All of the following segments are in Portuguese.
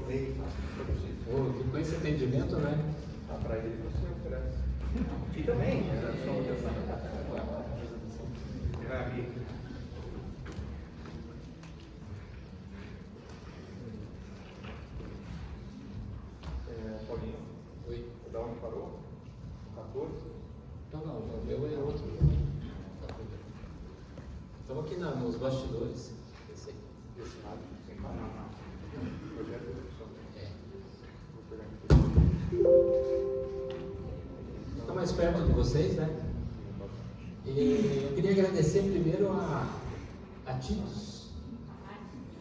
meio fácil de produzir. Com esse entendimento, né? Para ele você oferece. E também, era só uma questão. Vai abrir aqui. Paulinho. Oi. Da onde parou? 14? Não, o meu é outro. Estamos aqui nos bastidores. Esse lado. Sim, não. Projeto de execução. Vou pegar aqui. Estou mais perto de vocês, né? E eu queria agradecer primeiro a Titus.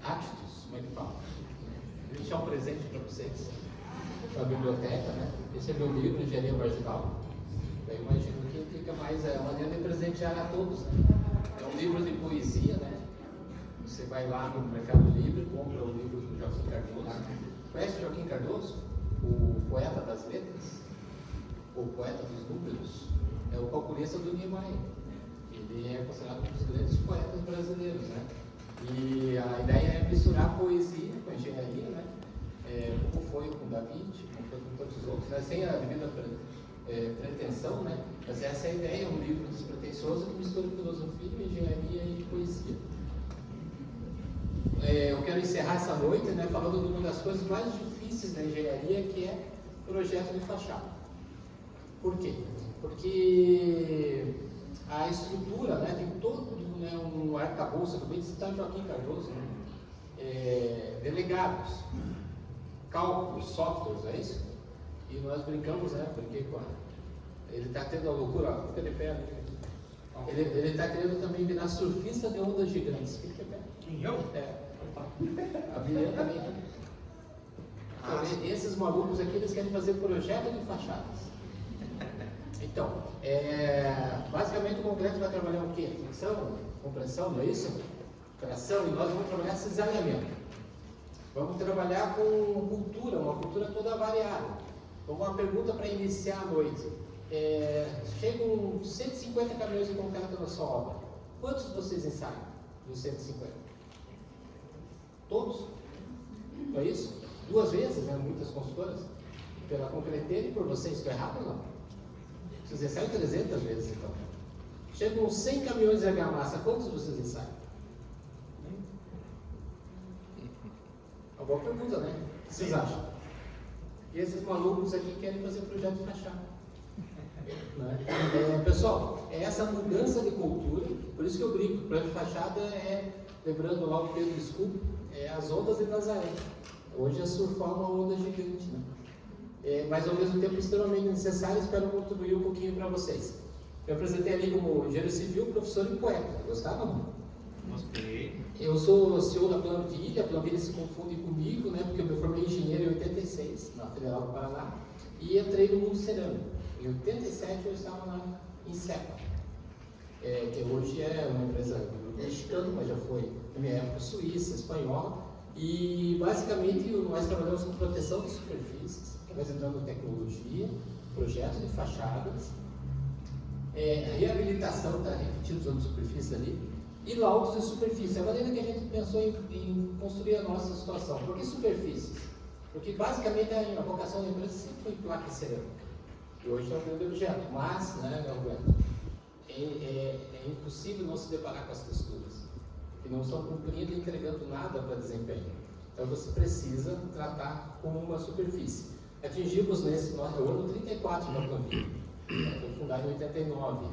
Actus, como é que fala? Vou deixar um presente para vocês. Para a biblioteca, né? Esse é meu livro, Engenharia Marginal. Eu imagino que fica mais a maneira de presentear a todos, né? É um livro de poesia, né? Você vai lá no Mercado Livre, compra o livro do Joaquim Cardoso. Conhece o Joaquim Cardoso? O poeta das letras? O poeta dos números? É o calculista do Niemeyer. Ele é considerado um dos grandes poetas brasileiros, né? E a ideia é misturar poesia com engenharia, né? Como foi com Da Vinci, como foi com tantos outros, né? Sem a devida pretensão, né? Mas essa é a ideia, um livro despretensioso que mistura filosofia, engenharia e poesia. Eu quero encerrar essa noite, né, falando de uma das coisas mais difíceis da engenharia, que é projeto de fachada. Por quê? Porque a estrutura, né, tem todo, né, um arcabouço, acabei de citar Joaquim Cardoso, né, delegados, cálculos, softwares, é isso? E nós brincamos, né, porque ele está tendo a loucura, fica de pé ali. Ele está querendo também virar surfista de ondas gigantes. Fica de pé. Quem eu? A Bíblia também. Então, esses malucos aqui, eles querem fazer projeto de fachadas. Então, basicamente o concreto vai trabalhar o quê? Fricção, compressão, não é isso? Tração, e nós vamos trabalhar cisalhamento. Vamos trabalhar com cultura, uma cultura toda variada. Então, uma pergunta para iniciar a noite. Chegam 150 caminhões de concreto na sua obra. Quantos vocês ensaiam dos 150? Todos? Não é isso? 2 vezes, né? Muitas consultoras. Pela concreteira e por vocês. Estou errado ou não? Vocês ensaiam 300 vezes, então. Chegam 100 caminhões de argamassa. Quantos vocês ensaiam? Uma boa pergunta, né? O que vocês acham? E esses malucos aqui querem fazer projeto de fachada. Pessoal, é essa mudança de cultura, por isso que eu brinco, o projeto de fachada lembrando lá o Pedro Scooby, as ondas de Nazaré. Hoje é surfar uma onda gigante, né? Mas ao mesmo tempo extremamente necessário. Espero contribuir um pouquinho para vocês. Eu apresentei ali como engenheiro civil, professor e poeta. Gostaram ou não? Gostei. Eu sou CEO da Planvilha. A Planvilha se confunde comigo, né? Porque eu me formei engenheiro em 86 na Federal do Paraná e entrei no mundo cerâmico. Em 87 eu estava lá em CEPA, que hoje é uma empresa mexicana, mas já foi na minha época suíça, espanhola. E basicamente nós trabalhamos com proteção de superfícies, apresentando tecnologia, projeto de fachadas, reabilitação, tá repetindo usando superfície ali, e laudos de superfície. É a maneira que a gente pensou em construir a nossa situação. Por que superfícies? Porque basicamente a vocação da empresa sempre foi placa e cerâmica. E hoje é um grande objeto, mas, né, Roberto, é impossível não se deparar com as texturas, que não estão cumprindo e entregando nada para desempenho. Então você precisa tratar com uma superfície. Atingimos nesse nosso ano 34 na Planvilha, foi fundado em 89.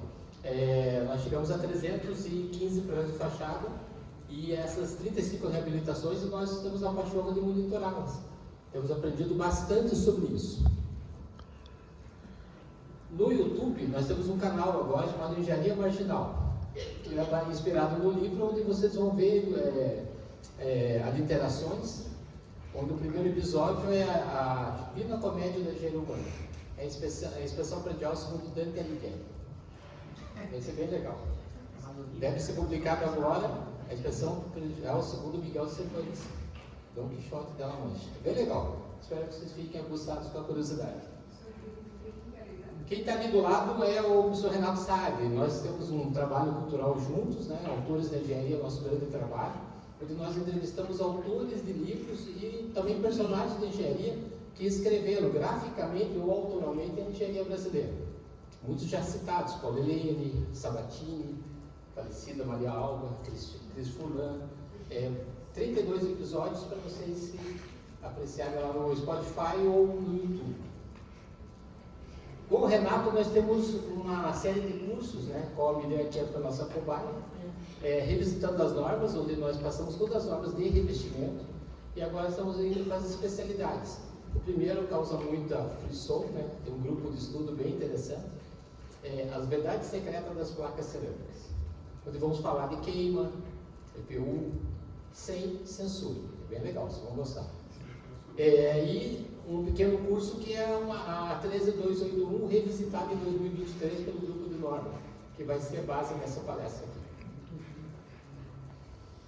Nós chegamos a 315 projetos de fachada e essas 35 reabilitações nós estamos na pachorra de monitorá-las. Temos aprendido bastante sobre isso. No YouTube, nós temos um canal agora chamado Engenharia Marginal, que é inspirado no livro, onde vocês vão ver aliterações, onde o primeiro episódio é a Divina Comédia da Engenharia Urbana. É a inspeção predial segundo Dante Alighieri. Vai ser bem legal. Deve ser publicado agora a inspeção predial segundo Miguel Cervantes, Dom Quixote de La Mancha. É bem legal. Espero que vocês fiquem aguçados com a curiosidade. Quem está ali do lado é o professor Renato Saad. Nós temos um trabalho cultural juntos, né? Autores da Engenharia, nosso grande trabalho, onde nós entrevistamos autores de livros e também personagens de engenharia que escreveram graficamente ou autoralmente a engenharia brasileira. Muitos já citados, Paulo Helene, Sabatini, falecida Maria Alba, Cris Furlan. 32 episódios para vocês se apreciarem lá no Spotify ou no YouTube. Com o Renato nós temos uma série de cursos, né? Qual a Miriam aqui é a nossa cobaia, revisitando as normas, onde nós passamos todas as normas de revestimento e agora estamos indo para as especialidades. O primeiro causa muita frisson, né? Tem um grupo de estudo bem interessante, as verdades secretas das placas cerâmicas, onde vamos falar de queima, EPU, sem censura, bem legal, vocês vão gostar. E um pequeno curso que é a 13281, revisitada em 2023 pelo grupo de norma, que vai ser base nessa palestra aqui.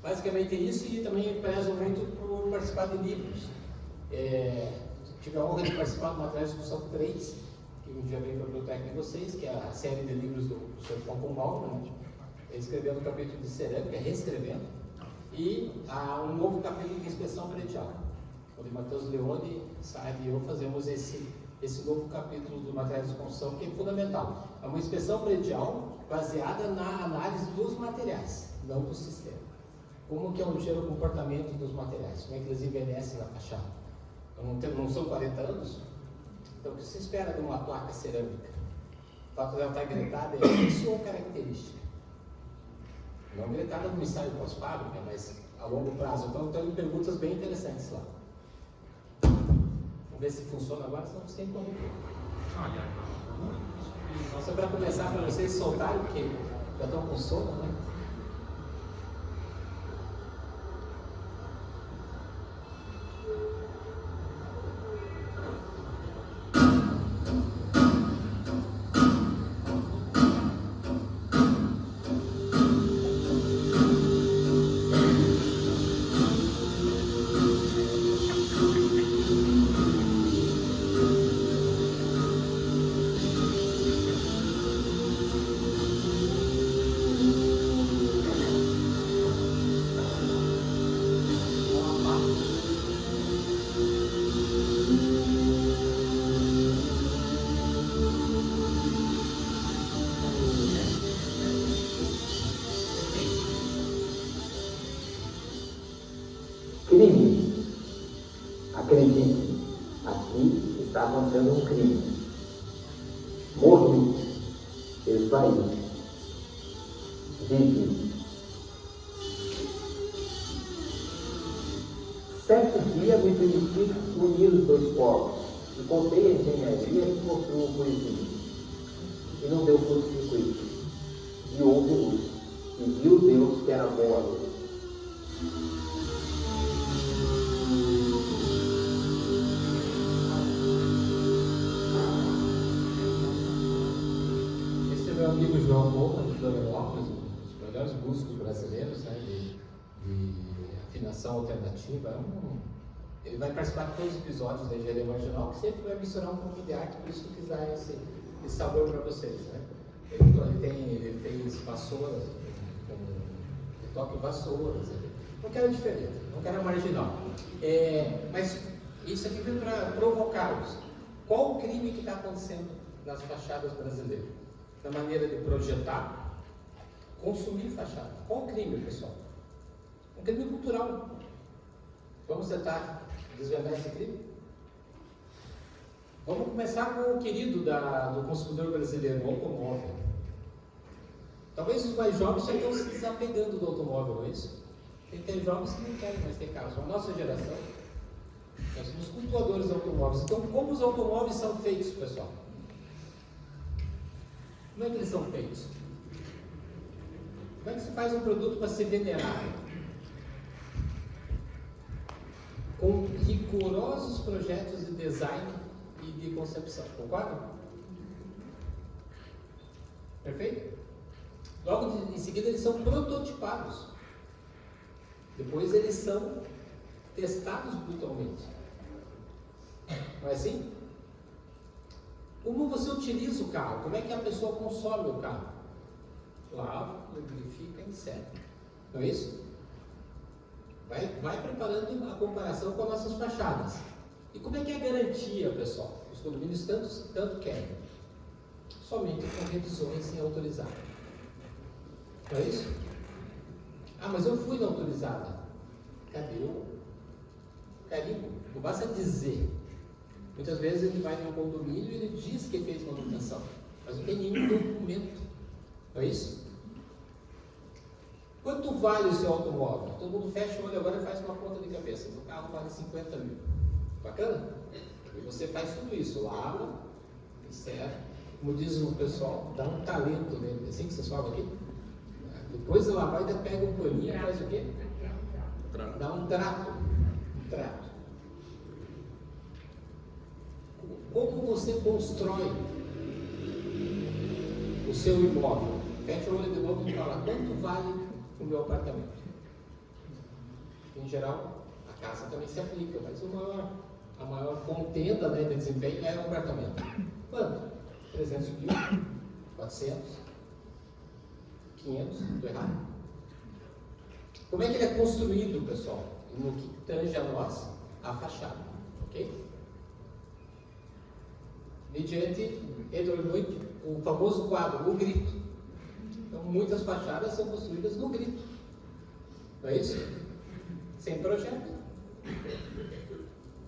Basicamente é isso, e também prezo muito por participar de livros. Tive a honra de participar de uma discussão 3, que um dia veio para a biblioteca de vocês, que é a série de livros do Sr. Falcão Bauman, né? Escrevendo o capítulo de cerâmica, reescrevendo, e um novo capítulo de inspeção predial, onde Matheus Leone, Saad e eu fazemos esse novo capítulo do materiais de construção, que é fundamental. É uma inspeção predial baseada na análise dos materiais, não do sistema. Como que é o giro comportamento dos materiais, como é que eles envelhecem na fachada. Não são 40 anos? Então o que se espera de uma placa cerâmica? O fato dela estar gretada é isso ou característica? Não gretada no ensaio pós-fábrica, mas a longo prazo. Então tem perguntas bem interessantes lá. Vamos ver se funciona agora, senão você tem como. Só para começar, para vocês soltarem, porque já estão com sono, né? Crime. Acredite, aqui está acontecendo um crime. Morri, esvaí, vivi. 7 dias me permiti unir os dois povos e contei a engenharia que construiu o poesia. E não deu curto-circuito. E houve luz. E viu Deus que era boa luz. Meu amigo João Moura, de Florianópolis, um dos melhores músicos brasileiros, né, de afinação alternativa. Ele vai participar de todos os episódios da Engenharia Marginal, que sempre vai misturar um pouco de arte, por isso que quis dar esse sabor para vocês. Né? Ele fez vassouras, ele toca vassouras, não quero diferente, não quero marginal. Mas isso aqui vem para provocá-los. Qual o crime que está acontecendo nas fachadas brasileiras? Na maneira de projetar, consumir fachada. Qual o crime, pessoal? Um crime cultural. Vamos tentar desvendar esse crime? Vamos começar com o querido do consumidor brasileiro, o automóvel. Talvez os mais jovens já estão se desapegando do automóvel, não é isso? Tem jovens que não querem mais ter carros. A nossa geração, nós somos cultuadores de automóveis. Então, como os automóveis são feitos, pessoal? Como é que eles são feitos? Como é que se faz um produto para ser venerado? Com rigorosos projetos de design e de concepção. Concordam? Perfeito? Logo em seguida eles são prototipados. Depois eles são testados brutalmente. Não é assim? Como você utiliza o carro? Como é que a pessoa consome o carro? Lava, lubrifica, insere. Não é isso? Vai preparando a comparação com as nossas fachadas. E como é que é a garantia, pessoal? Os condomínios tanto querem. Somente com revisões sem autorizar. Não é isso? Ah, mas eu fui na autorizada. Cadê o carimbo? Não basta dizer. Muitas vezes ele vai num condomínio e ele diz que fez manutenção, mas não tem nenhum documento. Não é isso? Quanto vale o seu automóvel? Todo mundo fecha o olho agora e faz uma conta de cabeça. O carro vale 50 mil. Bacana? E você faz tudo isso, lava, encerra. Como diz o pessoal, dá um talento nele. É assim que vocês falam aqui? Depois de lavar, ainda pega um paninho e faz o quê? Dá um trato. Um trato. Como você constrói o seu imóvel? Fecha o olho de novo e fala, quanto vale o meu apartamento? Em geral, a casa também se aplica, mas a maior contenda, né, de desempenho é o apartamento. Quanto? 300 mil? 400? 500? Estou errado? Como é que ele é construído, pessoal? No que tange a nós, a fachada. Ok? Mediante, entra muito o famoso quadro, o grito. Então, muitas fachadas são construídas no grito. Não é isso? Sem projeto.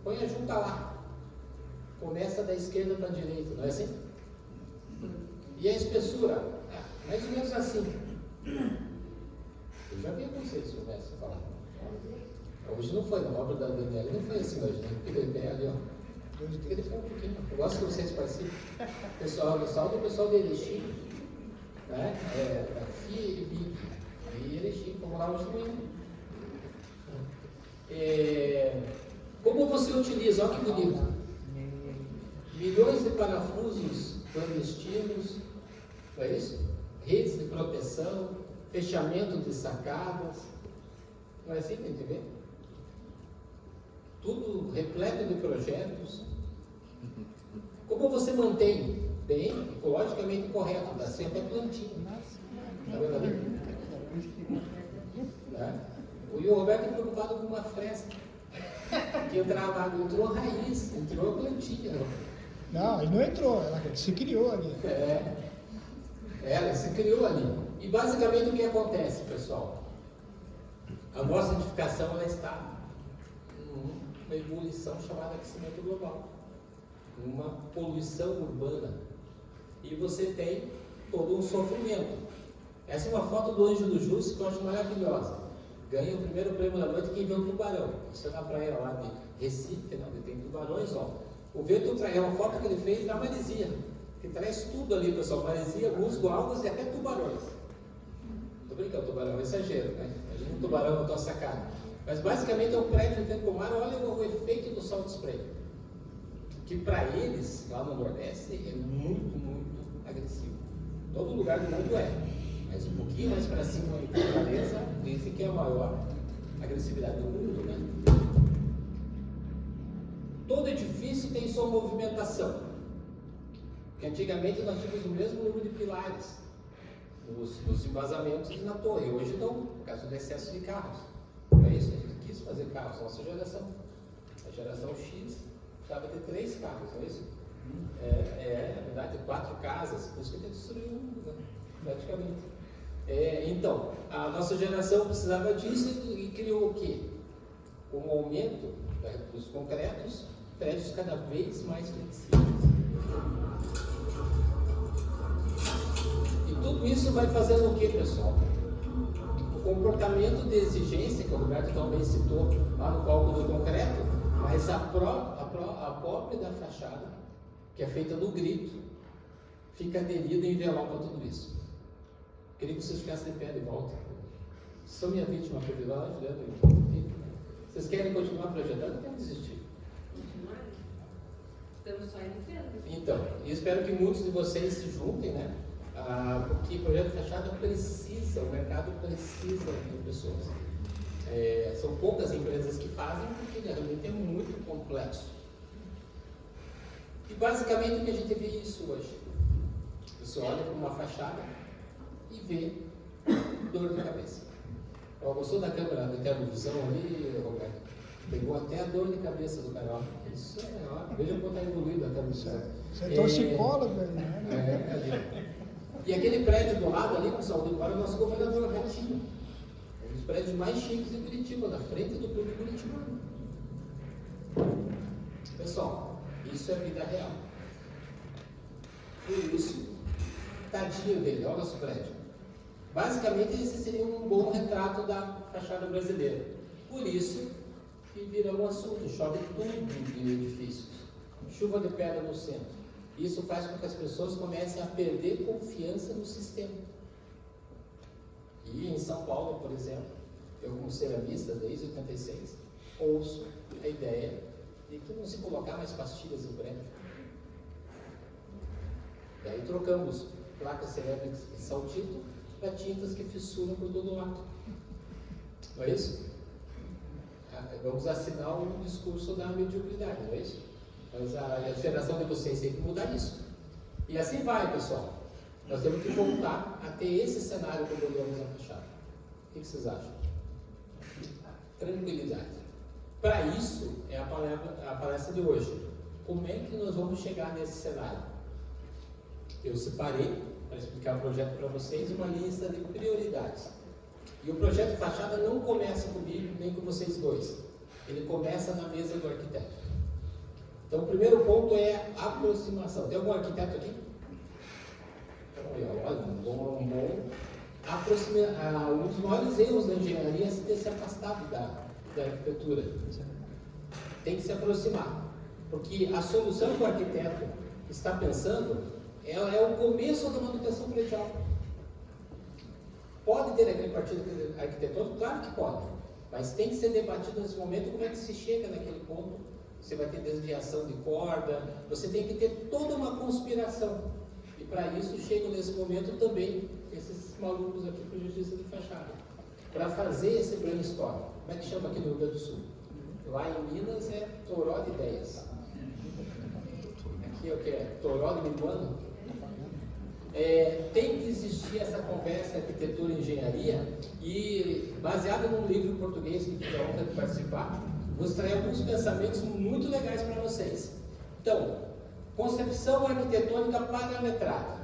Põe a junta lá. Começa da esquerda para a direita, não é assim? E a espessura? Mais ou menos assim. Eu já vi vocês começam a falar. Hoje não foi, na obra da Daniela não foi assim hoje, né? Fica de pé ali, ó. Fica de pé um pouquinho. Eu gosto que vocês participem. Pessoal, salve o pessoal de Erechim, né? Da FIB e Erechim, vamos lá hoje também. Como você utiliza? Olha que bonito. Milhões de parafusos clandestinos, não é isso? Redes de proteção, fechamento de sacadas. Não é assim que a gente vê? Tudo repleto de projetos. Como você mantém bem, ecologicamente correto, dá sempre a plantinha. Está vendo ali? Né? E o Roberto é preocupado com uma fresta. Que entrava água, entrou a raiz, entrou a plantinha. Não, ele não entrou, ela se criou ali. Ela se criou ali. E basicamente o que acontece, pessoal? A nossa edificação ela está numa ebulição chamada aquecimento global, uma poluição urbana. E você tem todo um sofrimento. Essa é uma foto do Anjo do Júcio que eu acho maravilhosa. Ganha o primeiro prêmio da noite quem vê um tubarão. Isso é na praia lá de Recife, né, onde tem tubarões, ó. O vento traz, é uma foto que ele fez da maresia, que traz tudo ali, pessoal. Maresia, musgo, algas e até tubarões. Tô brincando, tubarão é exagero, né? Imagina um tubarão na tua sacada. Mas basicamente é um prédio feito com mar. Olha o efeito do salt spray. Que para eles, lá no Nordeste, é muito, muito agressivo. Todo lugar do mundo é. Mas um pouquinho mais para cima em Fortaleza, dizem que é a maior agressividade do mundo, né? Todo edifício tem sua movimentação. Porque antigamente nós tínhamos o mesmo número de pilares nos embasamentos e na torre. Hoje não, por causa do excesso de carros. Não é isso? A gente quis fazer carros, nossa geração. A geração X precisava ter 3 carros, não é isso? Na verdade, 4 casas, por isso que a gente destruiu o mundo, né? Praticamente. Então, a nossa geração precisava disso e criou o quê? Com o aumento dos concretos, prédios cada vez mais flexíveis. E tudo isso vai fazendo o quê, pessoal? O comportamento de exigência, que o Roberto também citou lá no cálculo do concreto, mas a própria da fachada, que é feita no grito, fica aderida e envelopa tudo isso. Queria que vocês ficassem de pé de volta. São minha vítima privilégio, né? Vocês querem continuar projetando ou querem desistir? Continuar? Estamos só iniciando. Então, eu espero que muitos de vocês se juntem, né? Porque projeto fachada precisa, o mercado precisa de pessoas. São poucas empresas que fazem, porque realmente é muito complexo. E basicamente o que a gente vê isso hoje. Você olha para uma fachada e vê dor de cabeça. Gostou da câmera, da televisão ali, Roberto? Pegou até a dor de cabeça do canal. Isso é, ó, veja como está evoluído a televisão. Você é toxicólogo, né? Ali. E aquele prédio do lado ali, pessoal, do o nosso governador Ratinho. Um dos prédios mais chiques de Curitiba, na frente do Clube Curitiba. Pessoal, isso é vida real. Por isso, tadinho dele, olha o nosso prédio. Basicamente, esse seria um bom retrato da fachada brasileira. Por isso, que vira um assunto, chove tudo em edifícios. Chuva de pedra no centro. Isso faz com que as pessoas comecem a perder confiança no sistema. E em São Paulo, por exemplo, eu como ceramista desde 86, ouço a ideia de que não se colocar mais pastilhas no prédio. Daí trocamos placas cerâmicas de saltito para tintas que fissuram por todo lado. Não é isso? Vamos assinar um discurso da mediocridade, não é isso? Mas a geração de vocês tem que mudar isso. E assim vai, pessoal. Nós temos que voltar a ter esse cenário quando olhamos a fachada. O que vocês acham? Tranquilidade. Para isso é a palestra de hoje. Como é que nós vamos chegar nesse cenário? Eu separei, para explicar o projeto para vocês, uma lista de prioridades. E o projeto de fachada não começa comigo, nem com vocês dois. Ele começa na mesa do arquiteto. Então, o primeiro ponto é aproximação. Tem algum arquiteto aqui? Olha, um bom. Um dos maiores erros da engenharia é ter se afastado da arquitetura. Tem que se aproximar. Porque a solução que o arquiteto está pensando, ela é o começo da manutenção predial. Pode ter aquele partido arquitetônico? Claro que pode. Mas tem que ser debatido nesse momento como é que se chega naquele ponto. Você vai ter desviação de corda, você tem que ter toda uma conspiração. E para isso chegam nesse momento também esses malucos aqui para justiça de fachada. Para fazer esse brainstorm. Como é que chama aqui no Rio Grande do Sul? Lá em Minas é toró de ideias. Aqui é o que é? Toró de limoano? Tem que existir essa conversa arquitetura e engenharia e baseado num livro em português que tive a honra de participar, vou extrair alguns pensamentos muito legais para vocês. Então, concepção arquitetônica parametrada.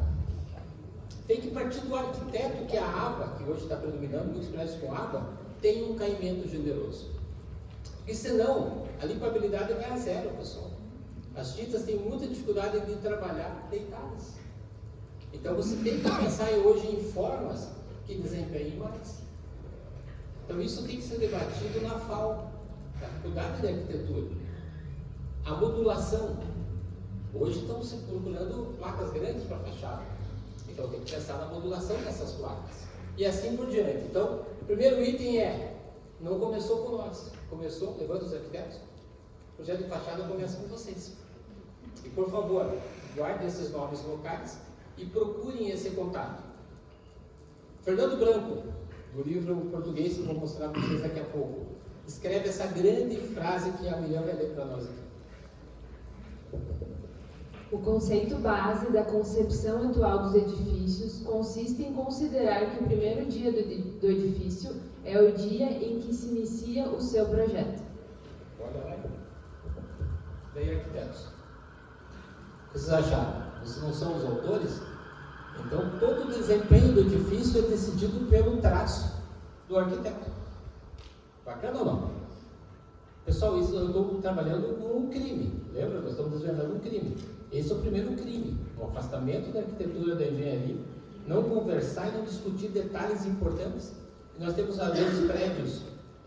Tem que partir do arquiteto que a aba, que hoje está predominando, muitos prédios com aba, tem um caimento generoso. Porque senão, a limpabilidade vai a zero, pessoal. As tintas têm muita dificuldade de trabalhar deitadas. Então você tem que pensar hoje em formas que desempenhem mais. Então isso tem que ser debatido na FAO, na Faculdade de Arquitetura. A modulação. Hoje estão se procurando placas grandes para fachada. Então tem que pensar na modulação dessas placas. E assim por diante. Então, o primeiro item não começou com nós. Começou, levando os arquitetos. O projeto de fachada começa com vocês. E por favor, guardem esses nomes locais e procurem esse contato. Fernando Branco, do livro português que eu vou mostrar para vocês daqui a pouco, escreve essa grande frase que a Miriam vai ler para nós aqui. O conceito base da concepção atual dos edifícios consiste em considerar que o primeiro dia do edifício é o dia em que se inicia o seu projeto. Olha lá. Daí, arquitetos. O que vocês acharam? Vocês não são os autores? Então, todo o desempenho do edifício é decidido pelo traço do arquiteto. Bacana ou não? Pessoal, isso eu estou trabalhando com um crime. Lembra? Nós estamos desvendando um crime. Esse é o primeiro crime. O afastamento da arquitetura da engenharia, não conversar e não discutir detalhes importantes. E nós temos, às vezes, prédios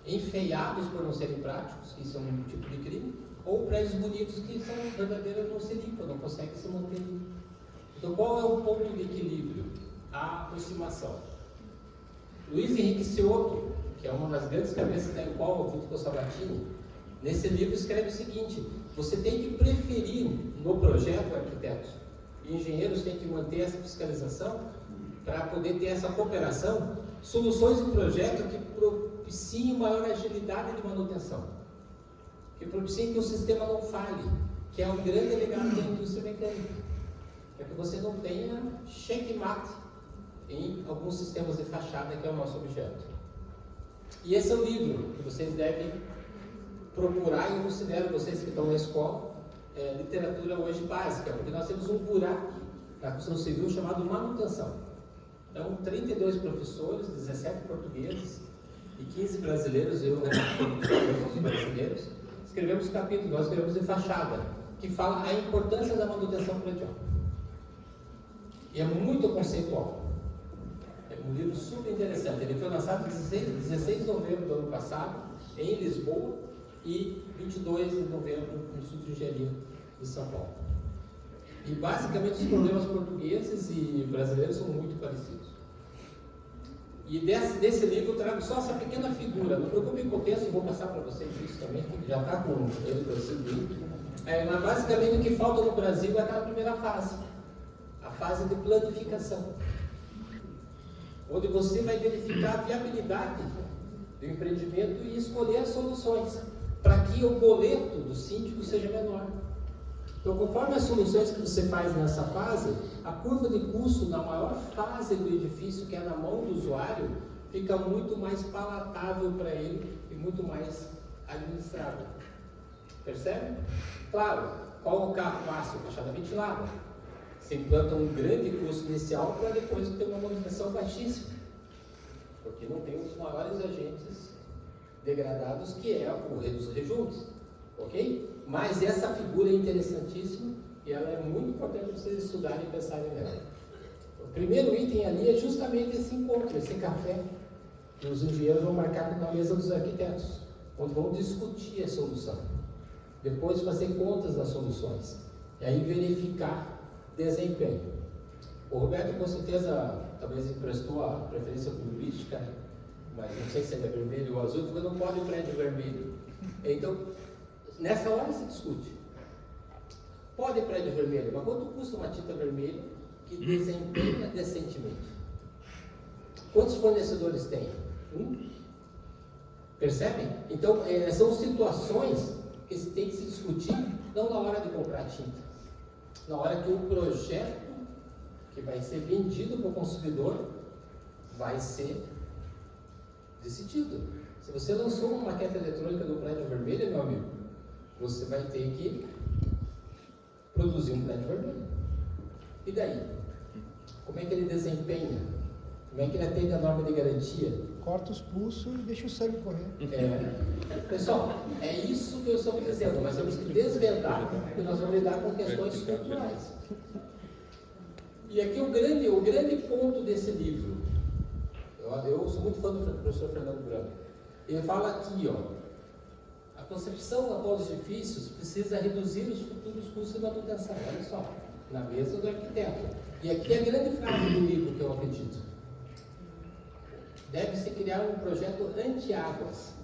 enfeiados por não serem práticos, que são um tipo de crime, ou prédios bonitos que são verdadeiros, não se limpam, não conseguem se manter limpo. Então, qual é o ponto de equilíbrio? A aproximação. Luiz Henrique Cioto, que é uma das grandes cabeças da ECOL, junto com o Sabatini, nesse livro escreve o seguinte: você tem que preferir no projeto, arquitetos e engenheiros têm que manter essa fiscalização para poder ter essa cooperação, soluções de projeto que propiciem maior agilidade de manutenção, que propiciem que o sistema não falhe, que é um grande legado da indústria mecânica, para que você não tenha checkmate em alguns sistemas de fachada, que é o nosso objeto. E esse é o livro que vocês devem procurar, e eu considero vocês que estão na escola, literatura hoje básica, porque nós temos um buraco na construção civil chamado manutenção. Então, 32 professores, 17 portugueses e 15 brasileiros, eu os brasileiros, escrevemos capítulo, nós escrevemos de fachada, que fala a importância da manutenção predial. E é muito conceitual. É um livro super interessante. Ele foi lançado 16 de novembro do ano passado, em Lisboa, e 22 de novembro no Instituto de Engenharia de São Paulo. E basicamente os problemas portugueses e brasileiros são muito parecidos. E desse livro eu trago só essa pequena figura. Não preocupe com o texto, vou passar para vocês isso também, que já está com ele traduzido. Mas basicamente o que falta no Brasil é aquela primeira fase, a fase de planificação, onde você vai verificar a viabilidade do empreendimento e escolher as soluções para que o boleto do síndico seja menor. Então, conforme as soluções que você faz nessa fase, a curva de custo na maior fase do edifício, que é na mão do usuário, fica muito mais palatável para ele e muito mais administrável. Percebe? Claro, qual o carro fácil? Fachada ventilada. Você implanta um grande custo inicial para depois ter uma manutenção baixíssima, porque não tem os maiores agentes degradados, que é o dos rejuntos, ok? Mas essa figura é interessantíssima e ela é muito importante para vocês estudarem e pensarem nela. O primeiro item ali é justamente esse encontro, esse café, que os engenheiros vão marcar na mesa dos arquitetos, onde vão discutir a solução, depois fazer contas das soluções, e aí verificar desempenho. O Roberto com certeza talvez emprestou a preferência política, mas não sei se ele é vermelho ou azul, porque não pode o prédio vermelho. Então, nessa hora se discute. Pode prédio vermelho, mas quanto custa uma tinta vermelha que desempenha decentemente? Quantos fornecedores tem? Percebem? Então, são situações que se tem que se discutir, não na hora de comprar tinta, na hora que o projeto que vai ser vendido para o consumidor vai ser decidido. Se você lançou uma maquete eletrônica do prédio vermelho, meu amigo, você vai ter que produzir um prédio vermelho. E daí? Como é que ele desempenha? Como é que ele atende a norma de garantia? Corta os pulsos e deixa o sangue correr. Pessoal, é isso que eu estou dizendo. Nós temos que desvendar, porque nós vamos lidar com questões culturais. E aqui o grande ponto desse livro, eu sou muito fã do professor Fernando Branco. Ele fala aqui, a concepção atual dos edifícios precisa reduzir os futuros custos de manutenção. Olha só, na mesa do arquiteto. E aqui é a grande frase do livro que eu acredito. Deve-se criar um projeto anti-águas.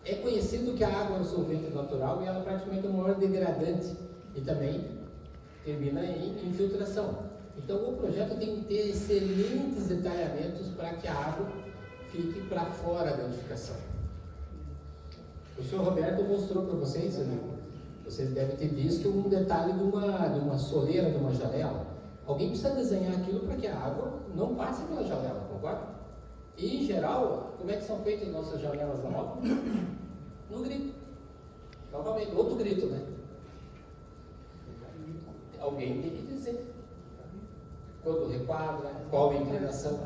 É conhecido que a água é um solvente natural e ela praticamente é o maior degradante e também termina em infiltração. Então o projeto tem que ter excelentes detalhamentos para que a água fique para fora da edificação. O senhor Roberto mostrou para vocês, vocês devem ter visto um detalhe de uma soleira, de uma janela. Alguém precisa desenhar aquilo para que a água não passe pela janela, concorda? E em geral, como é que são feitas as nossas janelas na obra? No grito. Novamente, outro grito, né? Alguém tem que dizer. Quando requadra, qual a inclinação.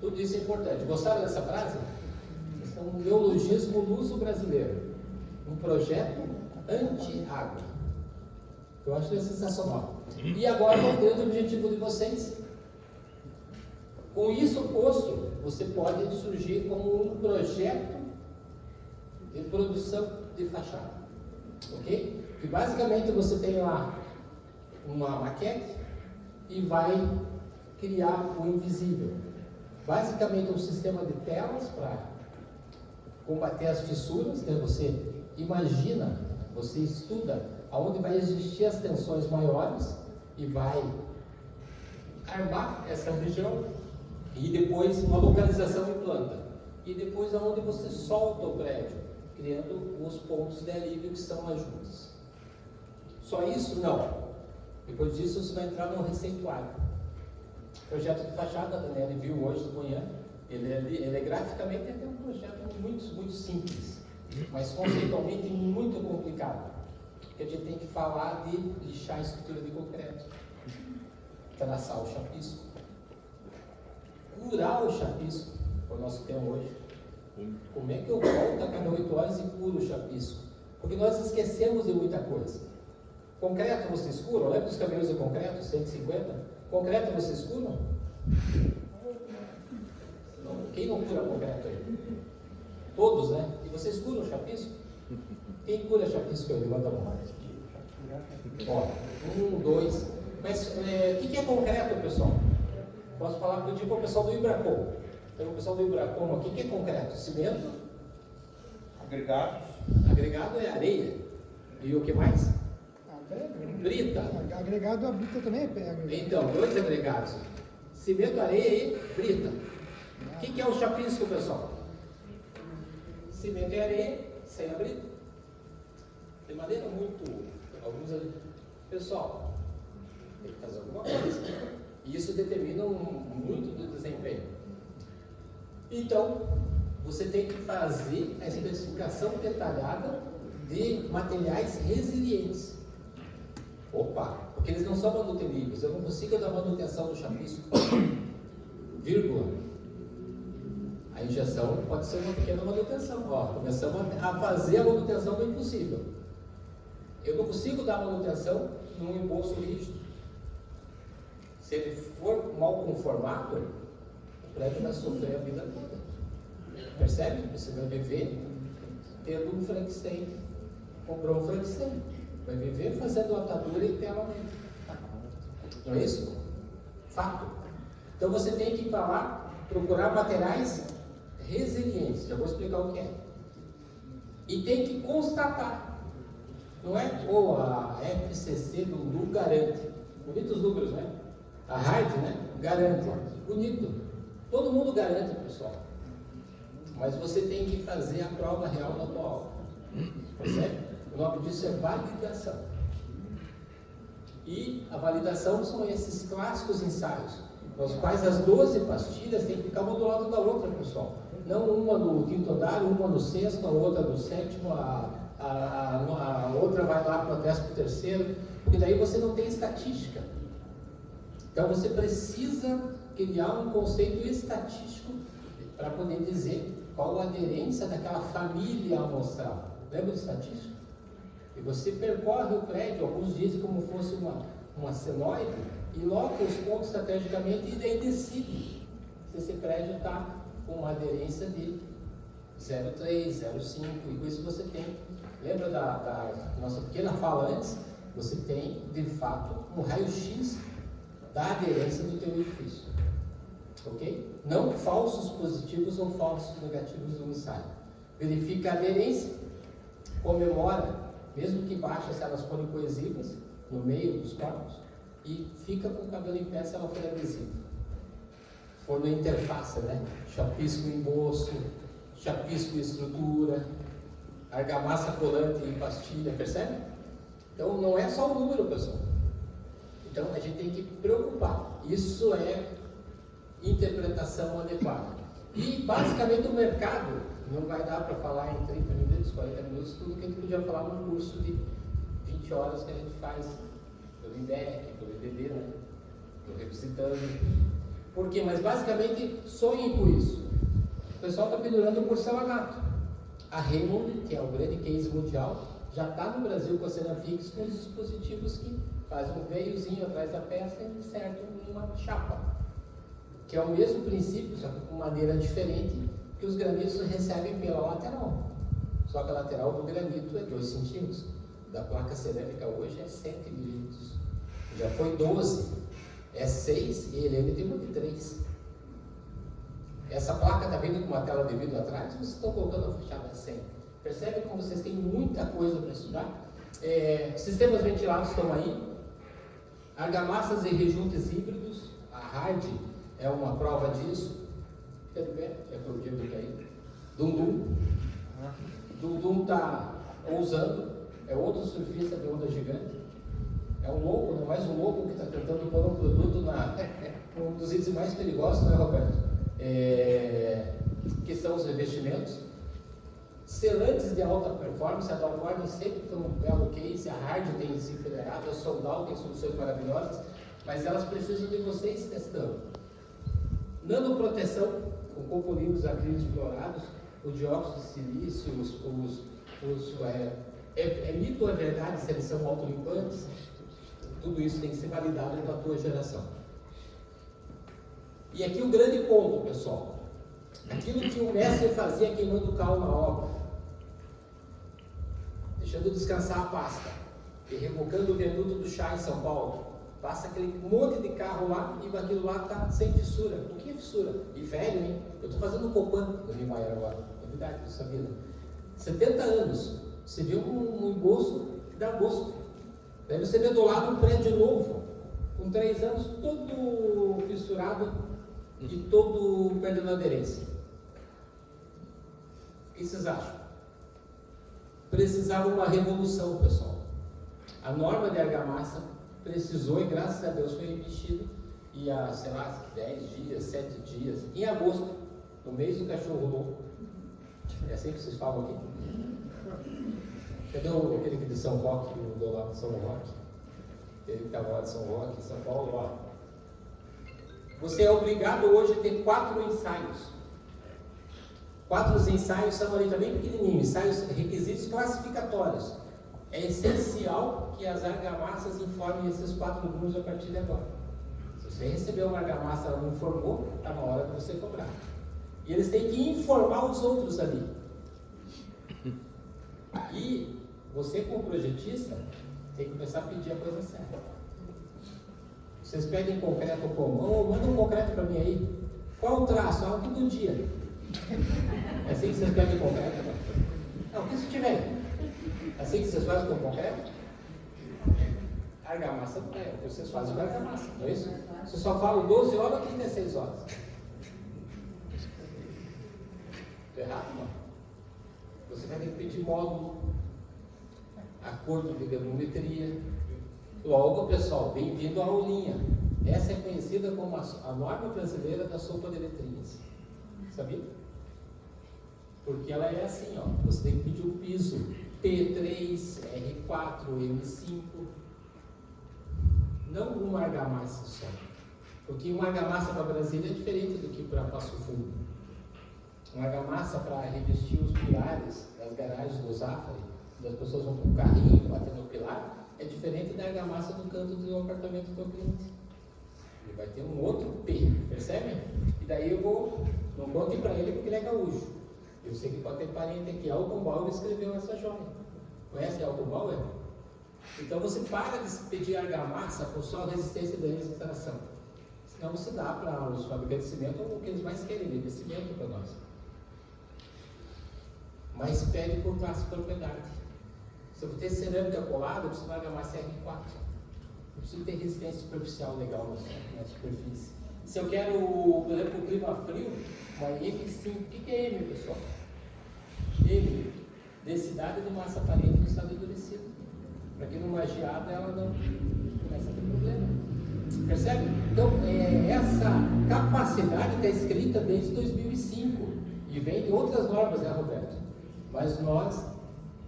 Tudo isso é importante. Gostaram dessa frase? Esse é um neologismo luso brasileiro. Um projeto anti-água. Eu acho que é sensacional. E agora, voltando ao objetivo de vocês. Com isso posto, você pode surgir como um projeto de produção de fachada. Ok? Que basicamente você tem lá uma maquete e vai criar o invisível. Basicamente um sistema de telas para combater as fissuras, né? Você imagina, você estuda aonde vai existir as tensões maiores e vai armar essa região e depois uma localização em planta. E depois aonde você solta o prédio, criando os pontos de alívio que são as juntas. Só isso? Não. Depois disso você vai entrar no receituário. Projeto de fachada, a Daniela viu hoje de manhã, Ele é graficamente até um projeto muito simples, mas conceitualmente muito complicado. Porque a gente tem que falar de lixar a estrutura de concreto, traçar o chapisco, curar o chapisco, que é o nosso tema hoje. Como é que eu volto a cada 8 horas e curo o chapisco? Porque nós esquecemos de muita coisa. Concreto vocês curam? Lembra dos caminhões de concreto, 150? Concreto vocês curam? Quem não cura concreto aí? Todos, né? E vocês curam o chapisco? Quem cura chapisco aí? Levanta a mão. Ó, 1, 2. Mas o que é concreto, pessoal? Posso falar para o pessoal do Ibracom. Tem o pessoal do Ibracom aqui. O que é concreto? Cimento? Agregados. Agregado é areia. E o que mais? Brita. Agregado a brita também pega. Então, 2 agregados. Cimento, areia e brita. O que é o chapisco, pessoal? Cimento e areia sem a brita. De maneira muito... Alguns ali. Pessoal, tem que fazer alguma coisa. E isso determina muito do desempenho. Então, você tem que fazer a especificação detalhada de materiais resilientes. Opa, porque eles não são manuteníveis. Eu não consigo dar manutenção do chapisco. Vírgula. A injeção pode ser uma pequena manutenção. Ó, começamos a fazer a manutenção do impossível. Eu não consigo dar manutenção num embolso rígido. Se ele for mal conformado, o prédio vai sofrer a vida toda. Percebe? Você vai viver tendo um Frankenstein. Comprou um Frankenstein. Vai viver fazendo atadura eternamente. Não é isso? Fato. Então você tem que ir para lá, procurar materiais resilientes. Já vou explicar o que é. E tem que constatar. Não é? Ou a FCC do NU garante. Bonitos números, né? A Hard, né? Garante. Bonito. Todo mundo garante, pessoal. Mas você tem que fazer a prova real na tua obra. Percebe? O nome disso é validação. E a validação são esses clássicos ensaios, nos quais as 12 pastilhas têm que ficar uma do lado da outra, pessoal. Não uma no quinto andar, uma no sexto, a outra no sétimo, a outra vai lá para o 13º, porque daí você não tem estatística. Então você precisa criar um conceito estatístico para poder dizer qual a aderência daquela família amostral. Lembra de estatística? E você percorre o prédio, alguns dizem como fosse uma senoide, e loca os pontos estrategicamente e daí decide se esse prédio está com uma aderência de 0,3, 0,5, e com isso você tem, lembra da nossa pequena fala antes? Você tem, de fato, um raio-x da aderência do teu edifício. Ok? Não falsos positivos ou falsos negativos no ensaio. Verifica a aderência, comemora, mesmo que baixas se elas forem coesivas, no meio dos corpos, e fica com o cabelo em pé se ela for adesiva. For na interface, né? Chapisco em emboço, chapisco em estrutura, argamassa colante em pastilha, percebe? Então não é só o número, pessoal. Então a gente tem que preocupar. Isso é interpretação adequada. E basicamente o mercado não vai dar para falar em 30 minutos, 40 minutos, tudo que a gente podia falar num curso de 20 horas que a gente faz pelo INDEC, pelo IDD, né? Estou revisitando. Por quê? Mas basicamente sonhem com isso. O pessoal está pendurando o porcelanato. A Raymond, que é o grande case mundial, já está no Brasil com a Cenafix com os dispositivos que fazem um veiozinho atrás da peça e insertam uma chapa. Que é o mesmo princípio, só que com madeira diferente, que os granitos recebem pela lateral. Só que a lateral do granito é 2 centímetros. Da placa cerâmica hoje é 7 milímetros. Já foi 12. É 6 e ele ainda tem uma de 3. Essa placa está vindo com uma tela de vidro atrás, vocês estão colocando a fachada 100. Percebe como vocês têm muita coisa para estudar? Sistemas ventilados estão aí. Argamassas e rejuntes híbridos. A Hard é uma prova disso. Fica de pé, é para o dia do cair. Dundum. Dundum está ousando. É outro surfista de onda gigante. É um louco, não é mais um louco que está tentando pôr um produto um dos itens mais perigosos, não é, Roberto? que são os revestimentos. Selantes de alta performance, a Dalmorgan sempre foi um belo case, a Hard tem se federado, a Soldal tem soluções maravilhosas, mas elas precisam de vocês testando. Nanoproteção, com componentes acrílicos fluorados, o dióxido de silício, é mito ou é verdade se eles são autolimpantes? Tudo isso tem que ser validado na tua geração. E aqui o grande ponto, pessoal. Aquilo que o mestre fazia queimando o cal na obra, deixando descansar a pasta, e rebocando o viaduto do chá em São Paulo. Passa aquele monte de carro lá e aquilo lá está sem fissura. O que é fissura? E velho, hein? Eu estou fazendo um Copan do Niemeyer agora. Novidade, eu sabia. 70 anos. Você vê um embolso que dá gosto. Daí você vê do lado um prédio novo, com 3 anos, todo fissurado e todo perdendo aderência. O que vocês acham? Precisava uma revolução, pessoal. A norma de argamassa precisou, e graças a Deus foi investido, e há, sei lá, 10 dias, 7 dias, em agosto, no mês do cachorro louco. É assim que vocês falam aqui? Cadê aquele que de São Roque, que mudou lá de São Roque? Ele que estava lá de São Roque, São Paulo, lá. Você é obrigado hoje a ter 4 ensaios. 4 ensaios são ali também pequenininhos, ensaios, requisitos classificatórios. É essencial que as argamassas informem esses 4 números a partir de agora. Se você recebeu uma argamassa e ela não informou, está na hora de você cobrar. E eles têm que informar os outros ali. E você, como projetista, tem que começar a pedir a coisa certa. Vocês pedem concreto como? Manda um concreto para mim aí. Qual o traço? Ah, o que do dia? É assim que vocês pedem concreto? Não, o que se tiver? É assim que vocês fazem com concreto? Argamassa não é, vocês fazem com argamassa, não é isso? Vocês só falam 12 horas ou 36 horas? Estou errado, não? Você vai ter que pedir módulo, acordo de granulometria. Logo, pessoal, bem-vindo à aulinha. Essa é conhecida como a norma brasileira da sopa de letrinhas. Sabia? Porque ela é assim, ó. Você tem que pedir o piso P3, R4, M5. Não uma argamassa só. Porque uma argamassa para Brasília é diferente do que para Passo Fundo. Uma argamassa para revestir os pilares das garagens do Zafari, das pessoas vão com o carrinho batendo no pilar, é diferente da argamassa do canto do apartamento do cliente. Ele vai ter um outro P, percebem? E daí eu não contem para ele porque ele é gaúcho. Eu sei que pode ter parente aqui, Alton Bauer escreveu essa joia. Conhece Alton Bauer? Então você para de pedir argamassa com só resistência e dano de extração. Senão você dá para os fabricantes de cimento o que eles mais querem, de cimento para nós. Mas pede por classe de propriedade. Se eu ter cerâmica colada, eu preciso de argamassa R4. Eu preciso ter resistência superficial legal na superfície. Se eu quero, por exemplo, o clima frio, uma M5. O que é M, pessoal? M, densidade de massa aparente no estado endurecido. Para que numa geada ela não começa a ter problema. Percebe? Então, essa capacidade está escrita desde 2005 e vem de outras normas, né, Roberto? Mas nós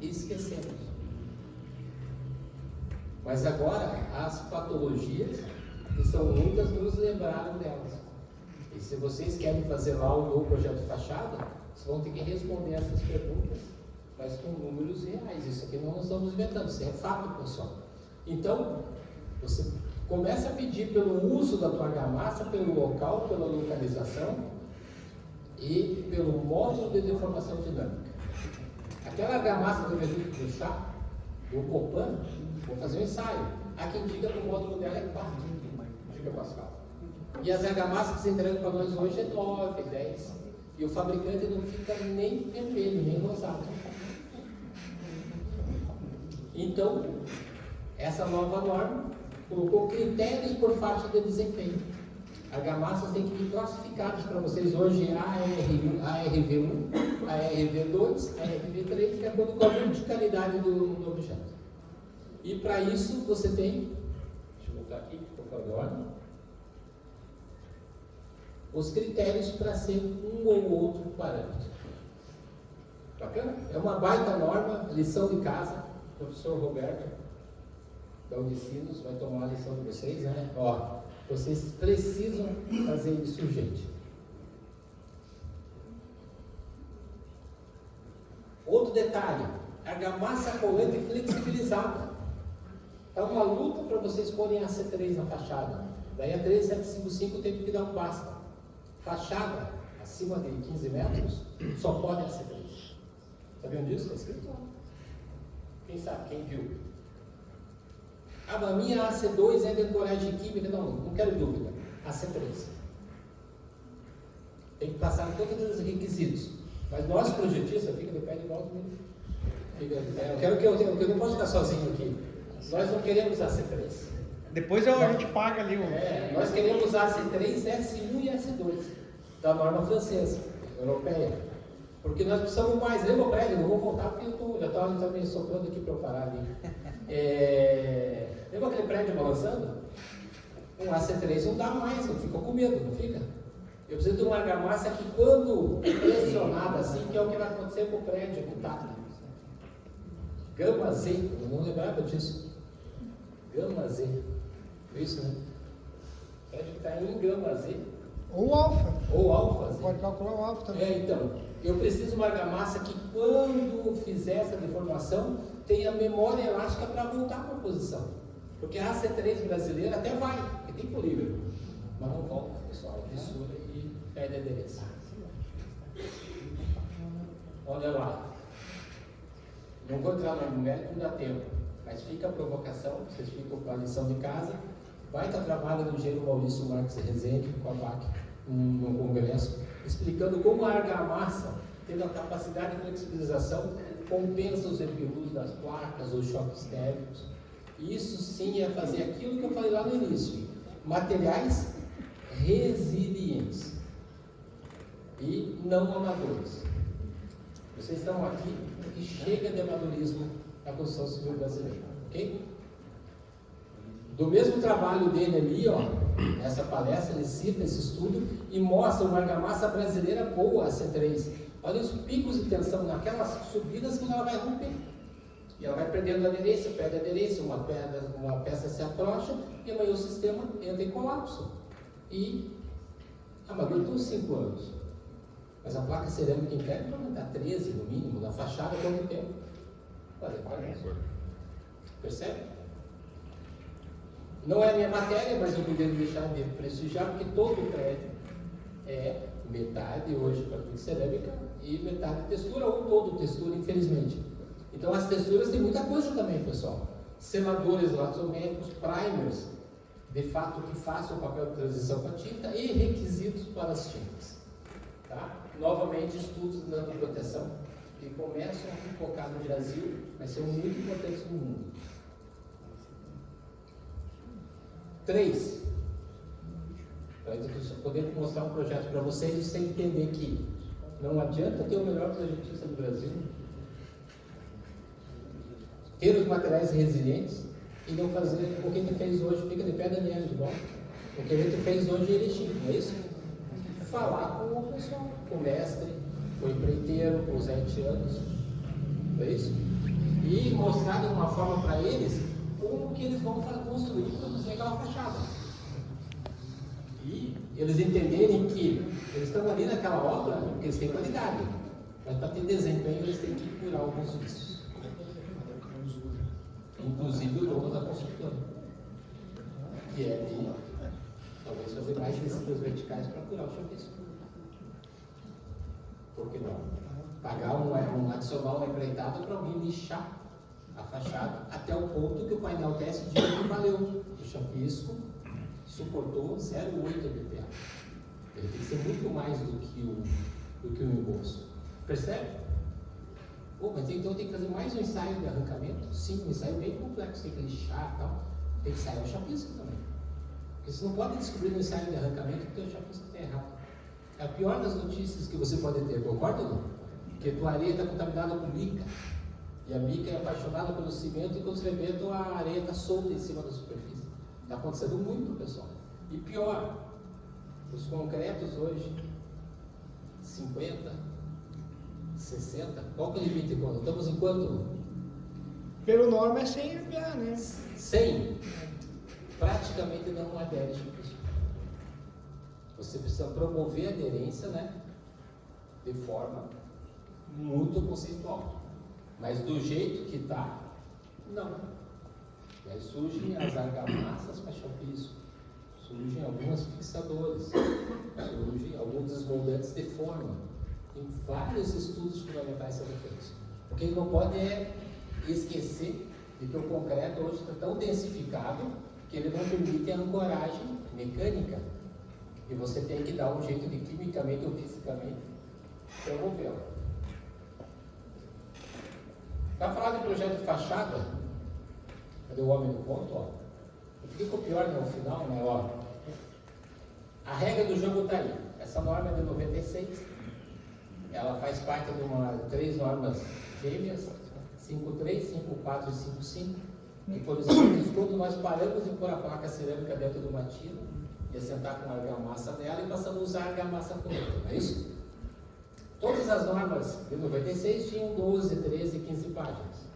esquecemos. Mas agora, as patologias, que são muitas, nos lembraram delas. E se vocês querem fazer lá o novo projeto de fachada, vocês vão ter que responder essas perguntas, mas com números reais. Isso aqui não nós estamos inventando, isso é fato, pessoal. Então, você começa a pedir pelo uso da tua argamassa, pelo local, pela localização e pelo módulo de deformação dinâmica. Aquela argamassa do viaduto do chá, do Copan, vou fazer um ensaio. Há quem diga que o módulo dela é 4 gigapascal. E as argamassas que se entregam para nós hoje é 9, 10. E o fabricante não fica nem vermelho, nem rosado. Então, essa nova norma colocou critérios por faixa de desempenho. Argamassas têm que vir classificadas para vocês hoje, ARV1, ARV2, ARV3, de acordo com a verticalidade do objeto. E para isso você tem, deixa eu voltar aqui, por favor, os critérios para ser um ou outro parâmetro. Bacana? É uma baita norma, lição de casa. O professor Roberto da Unicinos vai tomar a lição de vocês, né? Ó, vocês precisam fazer isso, gente. Outro detalhe, argamassa colante flexibilizada. É uma luta para vocês porem a C3 na fachada. Daí a 3755 tem que dar um basta. Fachada acima de 15 metros só pode a C3. Sabiam disso? Está escrito lá. Quem sabe? Quem viu? Ah, mas a minha AC2 é de colégio de química. Não quero dúvida. AC3. Tem que passar todos os requisitos. Mas nós, projetistas, fica de pé de volta. Eu não posso ficar sozinho aqui. Nós não queremos a C3. Depois a gente paga ali o. Nós queremos a C3, S1 e S2, da norma francesa, europeia. Porque nós precisamos mais. Lembra o prédio? Não vou voltar porque já estava me soprando aqui para eu parar ali. Lembra aquele prédio balançando? Um AC3 não dá mais, eu fico com medo, não fica? Eu preciso de uma argamassa que, quando pressionada assim, que é o que vai acontecer com o prédio, com o TAC. Gama Z, eu não lembrava disso. Gama Z. Isso, né? O prédio que está em Gama Z. Ou alfa. Ou alfa Z. Pode calcular o alfa também. Então, eu preciso de uma argamassa que, quando fizer essa deformação, tenha memória elástica para voltar para a posição. Porque a AC3 brasileira até vai, porque tem polígono, mas não volta, pessoal, fissura e perde a aderência. Olha lá. Não vou entrar no mérito, não dá tempo, mas fica a provocação, vocês ficam com a lição de casa. Vai estar trabalho do engenheiro Maurício Marques Rezende, com a VAC, no congresso, explicando como a argamassa, tendo a capacidade de flexibilização, compensa os EPUs das placas, os choques térmicos. Isso sim é fazer aquilo que eu falei lá no início: materiais resilientes e não amadores. Vocês estão aqui porque chega de amadorismo na construção civil brasileira, ok? Do mesmo trabalho dele ali, ó, essa palestra, ele cita esse estudo e mostra uma argamassa brasileira boa, a C3. Olha os picos de tensão naquelas subidas que ela vai romper. E ela vai perdendo aderência, perde aderência, uma peça se afrouxa e amanhã o sistema entra em colapso. E amador uns 5 anos. Mas a placa cerâmica interna vai aumentar 13 no mínimo, na fachada quanto tempo? 40 anos. Percebe? Não é a minha matéria, mas eu poderia deixar de prestigiar, porque todo prédio é metade hoje para cerâmica e metade textura, ou todo textura, infelizmente. Então as texturas tem muita coisa também, pessoal. Seladores laxométricos, primers, de fato que façam o papel de transição com a tinta, e requisitos para as tintas. Tá? Novamente, estudos de nanoproteção que começam a focar no Brasil, mas são muito importantes no mundo. 3. Para poder mostrar um projeto para vocês e você entender que não adianta ter o melhor projetista do Brasil, ter os materiais resilientes e não fazer o que a gente fez hoje. Fica de pé, Daniel, de volta. O que a gente fez hoje em Erechim, não é isso? Falar com o pessoal, com o mestre, com o empreiteiro, com os haitianos, não é isso? E mostrar de uma forma para eles como que eles vão construir para fazer aquela fachada. E eles entenderem que eles estão ali naquela obra porque eles têm qualidade, mas para ter desempenho eles têm que curar alguns vícios. Inclusive o dono da construtora, que é de talvez fazer mais descidas verticais para curar o chapisco. Por que não? Pagar um adicional empreitada para alguém lixar a fachada até o ponto que o painel teste diz que valeu. O chapisco suportou 0,8 DPA. Ele tem que ser muito mais do que o embolso. Percebe? Mas então tem que fazer mais um ensaio de arrancamento? Sim, um ensaio bem complexo, tem que lixar e tal. Tem que sair o chapisco também. Porque você não pode descobrir no ensaio de arrancamento que o teu chapisco está errado. É a pior das notícias que você pode ter, concorda ou não? Porque a tua areia está contaminada com mica. E a mica é apaixonada pelo cimento e quando você vê, a tua areia está solta em cima da superfície. Está acontecendo muito, pessoal. E pior, Os concretos hoje, 50, 60, qual que é o limite? Estamos em quanto? Pelo norma é 100 RPA, né? 100. Praticamente não adere isso. Você precisa promover a aderência, né? De forma muito conceitual. Mas do jeito que está, não. Aí surgem as argamassas faixa-piso, surgem alguns fixadores, surgem alguns desmoldantes de forma. Tem vários estudos fundamentais sendo feitos. O que não pode é esquecer de que o concreto hoje está tão densificado que ele não permite a ancoragem mecânica. E você tem que dar um jeito de quimicamente ou fisicamente promovê-lo. Para falar de projeto de fachada, cadê o homem no ponto? Ó. Eu fiquei com o pior no final, né? Ó. A regra do jogo está aí. Essa norma é de 96. Ela faz parte de 3 normas gêmeas, 5.3, 5.4 e 5.5, que foram escritas quando nós paramos de pôr a placa cerâmica dentro de uma tira e assentar com a argamassa nela e passamos a usar a argamassa com outra, não é isso? Todas as normas de 96 tinham 12, 13, 15 páginas.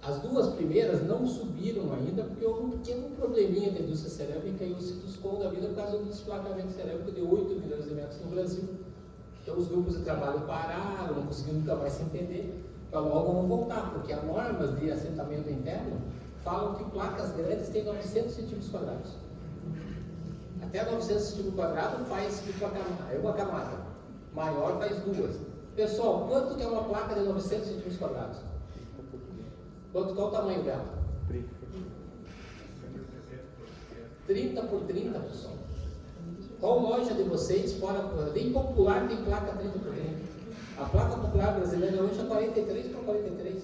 As 2 primeiras não subiram ainda porque houve um pequeno probleminha da indústria cerâmica e o Cituscom da vida por causa do desplacamento cerâmico de 8 milhões de metros no Brasil. Então os grupos de trabalho pararam, não conseguiram nunca mais se entender, para logo vão voltar, porque as normas de assentamento interno falam que placas grandes têm 900 centímetros quadrados. Até 900 centímetros quadrados faz uma camada. Maior faz 2. Pessoal, quanto que é uma placa de 900 centímetros quadrados? Qual o tamanho dela? 30 por 30, pessoal. Qual loja de vocês, fora nem popular, tem placa 30 por 30? A placa popular brasileira hoje é 43 por 43.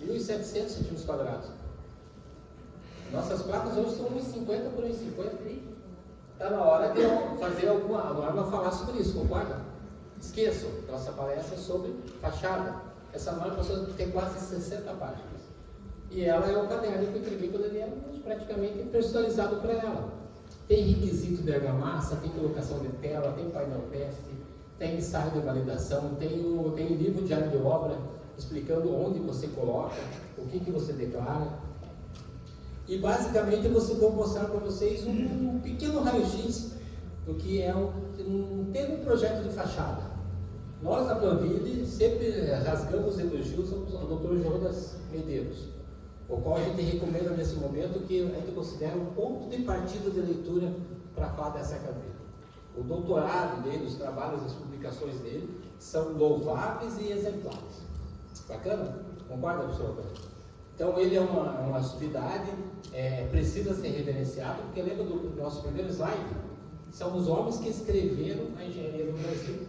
1.700 centímetros quadrados. Nossas placas hoje são 1,50 por 1,50. Está na hora de fazer alguma norma falar sobre isso, concorda? Esqueçam, nossa palestra é sobre fachada. Essa norma tem quase 60 páginas. E ela é o caderno que eu escrevi quando ele é praticamente personalizado para ela. Tem requisito de argamassa, tem colocação de tela, tem painel teste, tem ensaio de validação, tem livro de área de obra explicando onde você coloca, o que você declara. E basicamente eu vou mostrar para vocês um pequeno raio-x do que é ter um projeto de fachada. Nós da Planville sempre rasgamos elogios ao Dr. Jonas Medeiros, o qual a gente recomenda nesse momento que a gente considera um ponto de partida de leitura para falar dessa cadeira. O doutorado dele, os trabalhos, as publicações dele são louváveis e exemplares. Bacana? Concorda, professor? Então ele é uma subidade, precisa ser reverenciado, porque lembra do nosso primeiro slide? São os homens que escreveram a engenharia no Brasil.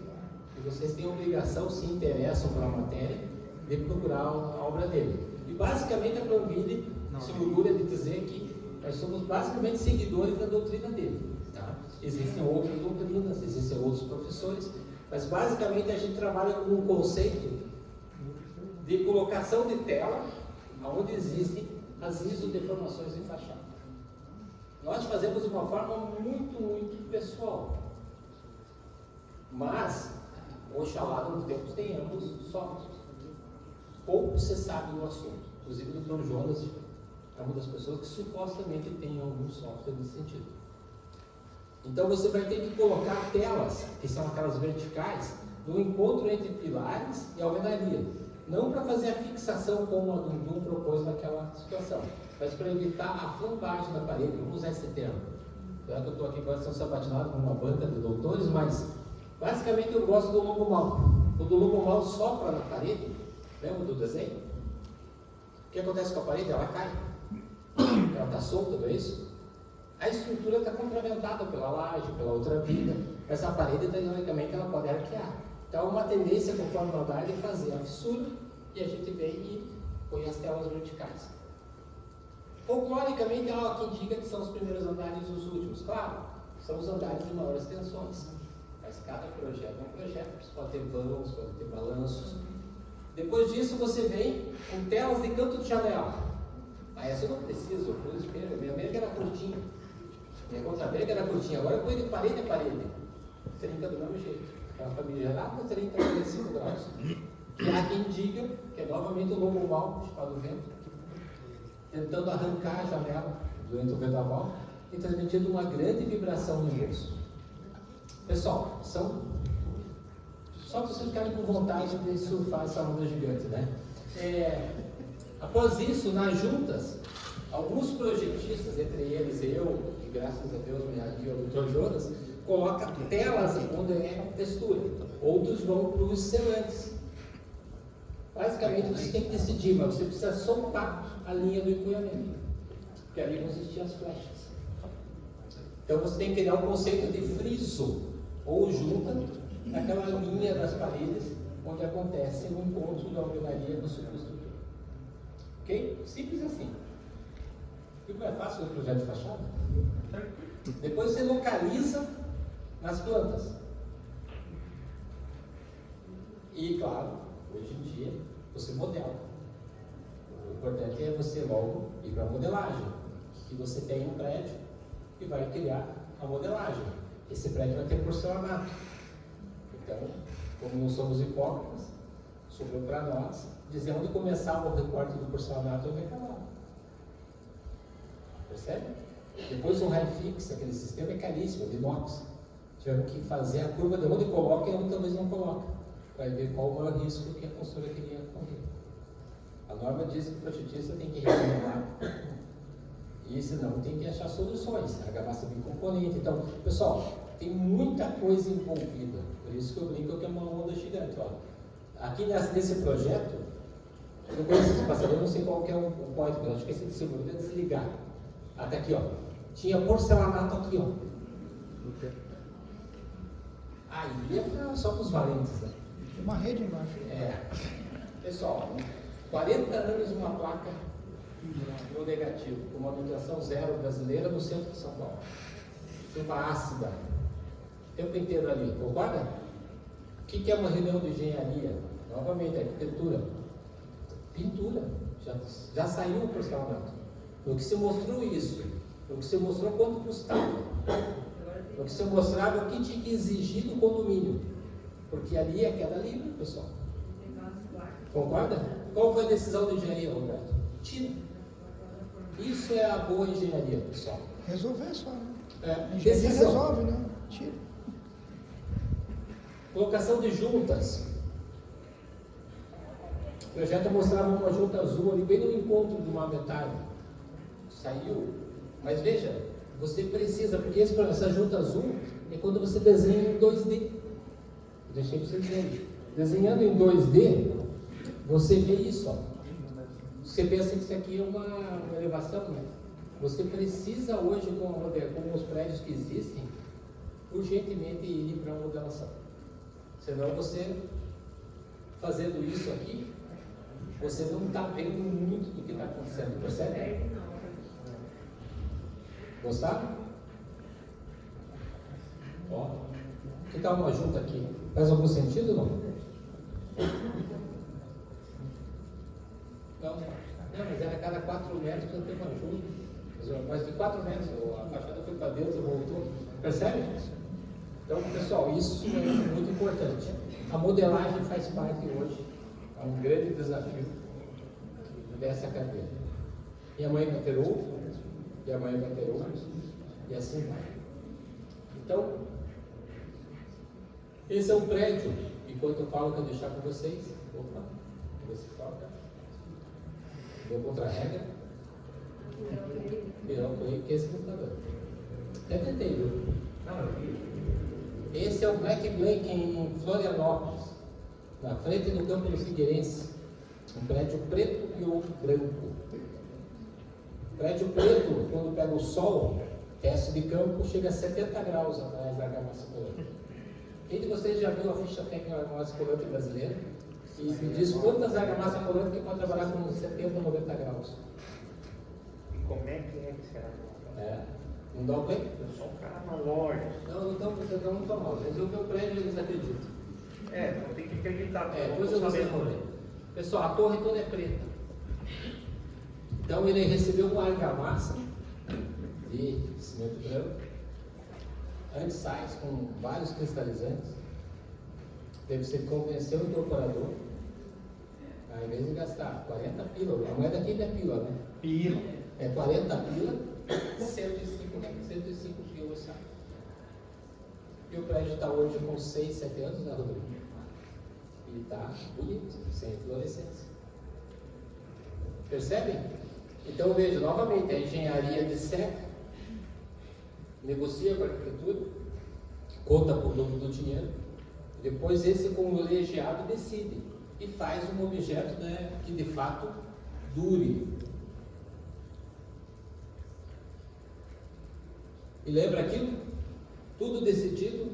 E vocês têm a obrigação, se interessam pela matéria, de procurar a obra dele. E basicamente a Planville se orgulha de dizer que nós somos basicamente seguidores da doutrina dele. Tá? Existem outras doutrinas, existem outros professores, mas basicamente a gente trabalha com um conceito de colocação de tela, onde existem as isodeformações em fachada. Nós fazemos de uma forma muito, muito pessoal. Mas, oxalá no tempo tenhamos softwares. Pouco se sabe do assunto. Inclusive o Dr. Jonas é uma das pessoas que supostamente tem algum software nesse sentido. Então você vai ter que colocar telas, que são aquelas verticais, no encontro entre pilares e alvenaria. Não para fazer a fixação como a Dundum propôs naquela situação, mas para evitar a flambagem da parede. Vamos usar esse termo. Já que eu estou aqui agora sendo sabatinado com uma banca de doutores, mas basicamente eu gosto do lobo mau. O do lobo mau sopra na parede, lembra do desenho? O que acontece com a parede? Ela cai. Ela está solta, não é isso? A estrutura está complementada pela laje, pela outra viga. Essa parede, teoricamente, ela pode arquear. Então, uma tendência, conforme o andar, é fazer a fissura e a gente vem e põe as telas verticais. Folcloricamente, há quem diga que são os primeiros andares e os últimos. Claro, são os andares de maiores tensões. Mas cada projeto é um projeto. Você pode ter vãos, pode ter balanços. Depois disso, você vem com telas de canto de janela. Aí essa eu não preciso, eu pus espelho. Minha média era curtinha. E a contravega era curtinha, agora põe de parede a parede. Trinca do mesmo jeito. Aquela família gerada, 30 a 45 graus. Que há quem diga que é novamente o lobo mau, chamado vento, tentando arrancar a janela durante o vendaval e transmitindo uma grande vibração no bolso. Pessoal, são só para vocês ficarem com vontade de surfar essa onda gigante, né? Após isso, nas juntas, alguns projetistas, entre eles eu, que graças a Deus me ajuda o Dr. Jonas, coloca telas onde é textura. Outros vão para os selantes. Basicamente você tem que decidir, mas você precisa soltar a linha do encunhamento, porque ali vão existir as flechas. Então você tem que criar o conceito de friso, ou junta, naquela linha das paredes onde acontece o encontro da alvenaria com a superestrutura. Ok? Simples assim. Fica mais fácil do projeto de fachada. Depois você localiza nas plantas. E claro, hoje em dia você modela. O importante é você logo ir para a modelagem. Que você tem um prédio e vai criar a modelagem. Esse prédio vai ter porcelanato. Então, como não somos hipócritas, sobrou para nós dizer onde começava o recorte do porcelanato e onde acabava. Percebe? Depois o raio fixo, aquele sistema é caríssimo, de inox. Tivemos que fazer a curva de onde coloca e onde talvez não coloca, para ver qual o maior risco que a construtora queria correr. A norma diz que o projetista tem que recomendar, e senão tem que achar soluções, argamassa bicomponente. Então, pessoal, tem muita coisa envolvida, por isso que eu brinco que é uma onda gigante. Ó. Aqui nesse projeto, eu não conheço esse passador, não sei qual que é o código, acho que esse de seguro, é desligar. Até aqui, ó. Tinha porcelanato aqui, ó. Aí é só para os valentes, né? Tem uma rede embaixo. Pessoal, 40 anos uma placa no negativo, com uma habitação zero brasileira no centro de São Paulo. Chuva ácida, o tempo inteiro ali, concorda? O que é uma reunião de engenharia? Novamente, arquitetura. Pintura, já saiu o porcelanato. No que se mostrou isso, no que se mostrou quanto custava, no que se mostrava o que tinha que exigir do condomínio, porque ali é queda livre, pessoal. Concorda? Qual foi a decisão da engenharia, Roberto? Tira. Isso é a boa engenharia, pessoal. Resolver só, né? Decisão. Engenharia resolve, né? Tira. Colocação de juntas. O projeto mostrava uma junta azul ali, bem no encontro de uma metade. Saiu. Mas veja, você precisa, porque essa junta azul é quando você desenha em 2D. Deixei para vocês verem. Desenhando em 2D, você vê isso. Ó. Você pensa que isso aqui é uma elevação, né? Você precisa hoje, com os prédios que existem, urgentemente ir para a modelação. Senão você, fazendo isso aqui, você não está vendo muito do que está acontecendo, percebe? Gostaram? Ó, que tal uma junta aqui? Faz algum sentido ou não? Não, mas era a cada 4 metros que eu tenho uma junta. Mais de 4 metros, a fachada foi para dentro e voltou. Percebe? Então, pessoal, isso é muito importante. A modelagem faz parte hoje, é um grande desafio dessa cadeira. Minha mãe vai ter outro, e a mãe vai ter outro, e assim vai. Então, esse é um prédio, enquanto eu falo que eu deixar com vocês, opa, você toca, deu contra a regra, virou o que é esse computador. Até tentei, viu? Esse é o Black em Florianópolis, na frente do Campo do Figueirense. Um prédio preto e outro branco. Prédio preto, quando pega o sol, teste de campo, chega a 70 graus atrás da argamassa colante. Quem de vocês já viu a ficha técnica da argamassa colante brasileira? E me diz quantas argamassas colantes que pode trabalhar com 70 ou 90 graus? E como é que será? Não dá o play? Eu sou um cara na loja. Não estão mal. Eles vão ver o prédio e eles acreditam. Não tem que acreditar. Depois eu vou responder. Pessoal, a torre toda é preta. Então ele recebeu uma argamassa de cimento branco, anti-sais com vários cristalizantes. Deve ser convencer o incorporador, ao invés de gastar 40 pila, a moeda aqui é pila, né? Pila. É 40 pila, 105 pila sai. E o prédio está hoje com 6, 7 anos, né, Rodrigo? E está bonito, sem fluorescência. Percebem? Então veja, novamente, a engenharia de seca, negocia com a arquitetura, conta por dobro do dinheiro, depois esse colegiado decide e faz um objeto, né, que de fato dure. E lembra aquilo? Tudo decidido,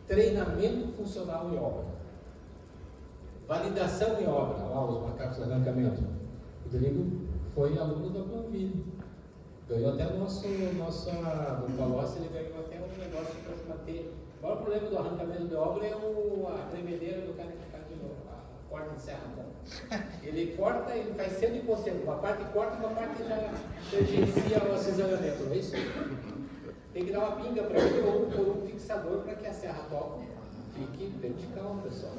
treinamento funcional em obra, validação em obra. Olha os macacos de arrancamento. O Rodrigo foi aluno da Planville, ganhou até no Palocci, ele ganhou até um negócio para se manter. O maior problema do arrancamento de obra é a tremedeira do cara que faz a corta e encerra a mão. Ele corta, ele faz cedo e posterior. Uma parte corta, uma parte já tangencia o acisalamento, não é isso? Tem que dar uma pinga para ele ou por um fixador para que a serra top fique vertical, pessoal.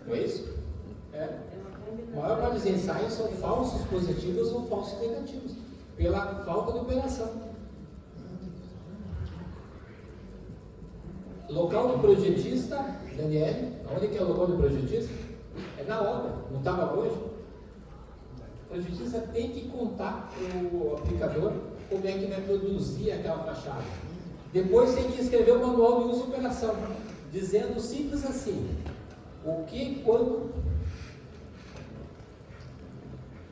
Não é isso? É. A maior parte dos ensaios são falsos positivos ou falsos negativos, pela falta de operação. Local do projetista, Daniel, onde que é o local do projetista? É na obra, não estava hoje? O projetista tem que contar para o aplicador como é que vai produzir aquela fachada. Depois tem que escrever o manual de uso e operação, dizendo simples assim, o que, quando,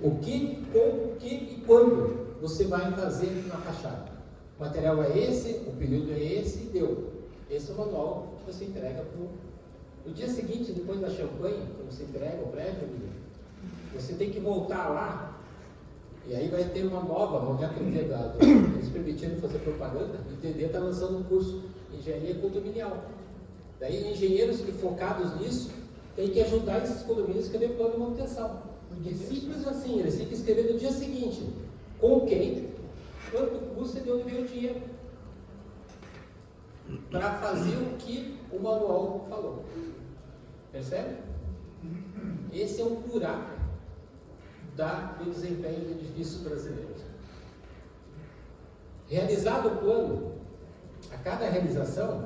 o que, como, o que e quando você vai fazer na fachada. O material é esse, o período é esse e deu. Esse é o manual que você entrega no dia seguinte, depois da champanhe, que você entrega o prédio, você tem que voltar lá. E aí vai ter uma nova, onde eles permitiram fazer propaganda, o ITD está lançando um curso de engenharia condominial. Daí engenheiros que focados nisso têm que ajudar esses condomínios a escrever plano de manutenção. É simples assim, eles têm que escrever no dia seguinte, com quem, quanto custa e de onde veio o dinheiro, para fazer o que o manual falou. Percebe? Esse é um buraco do desempenho do edifício brasileiro. Realizado o plano, a cada realização,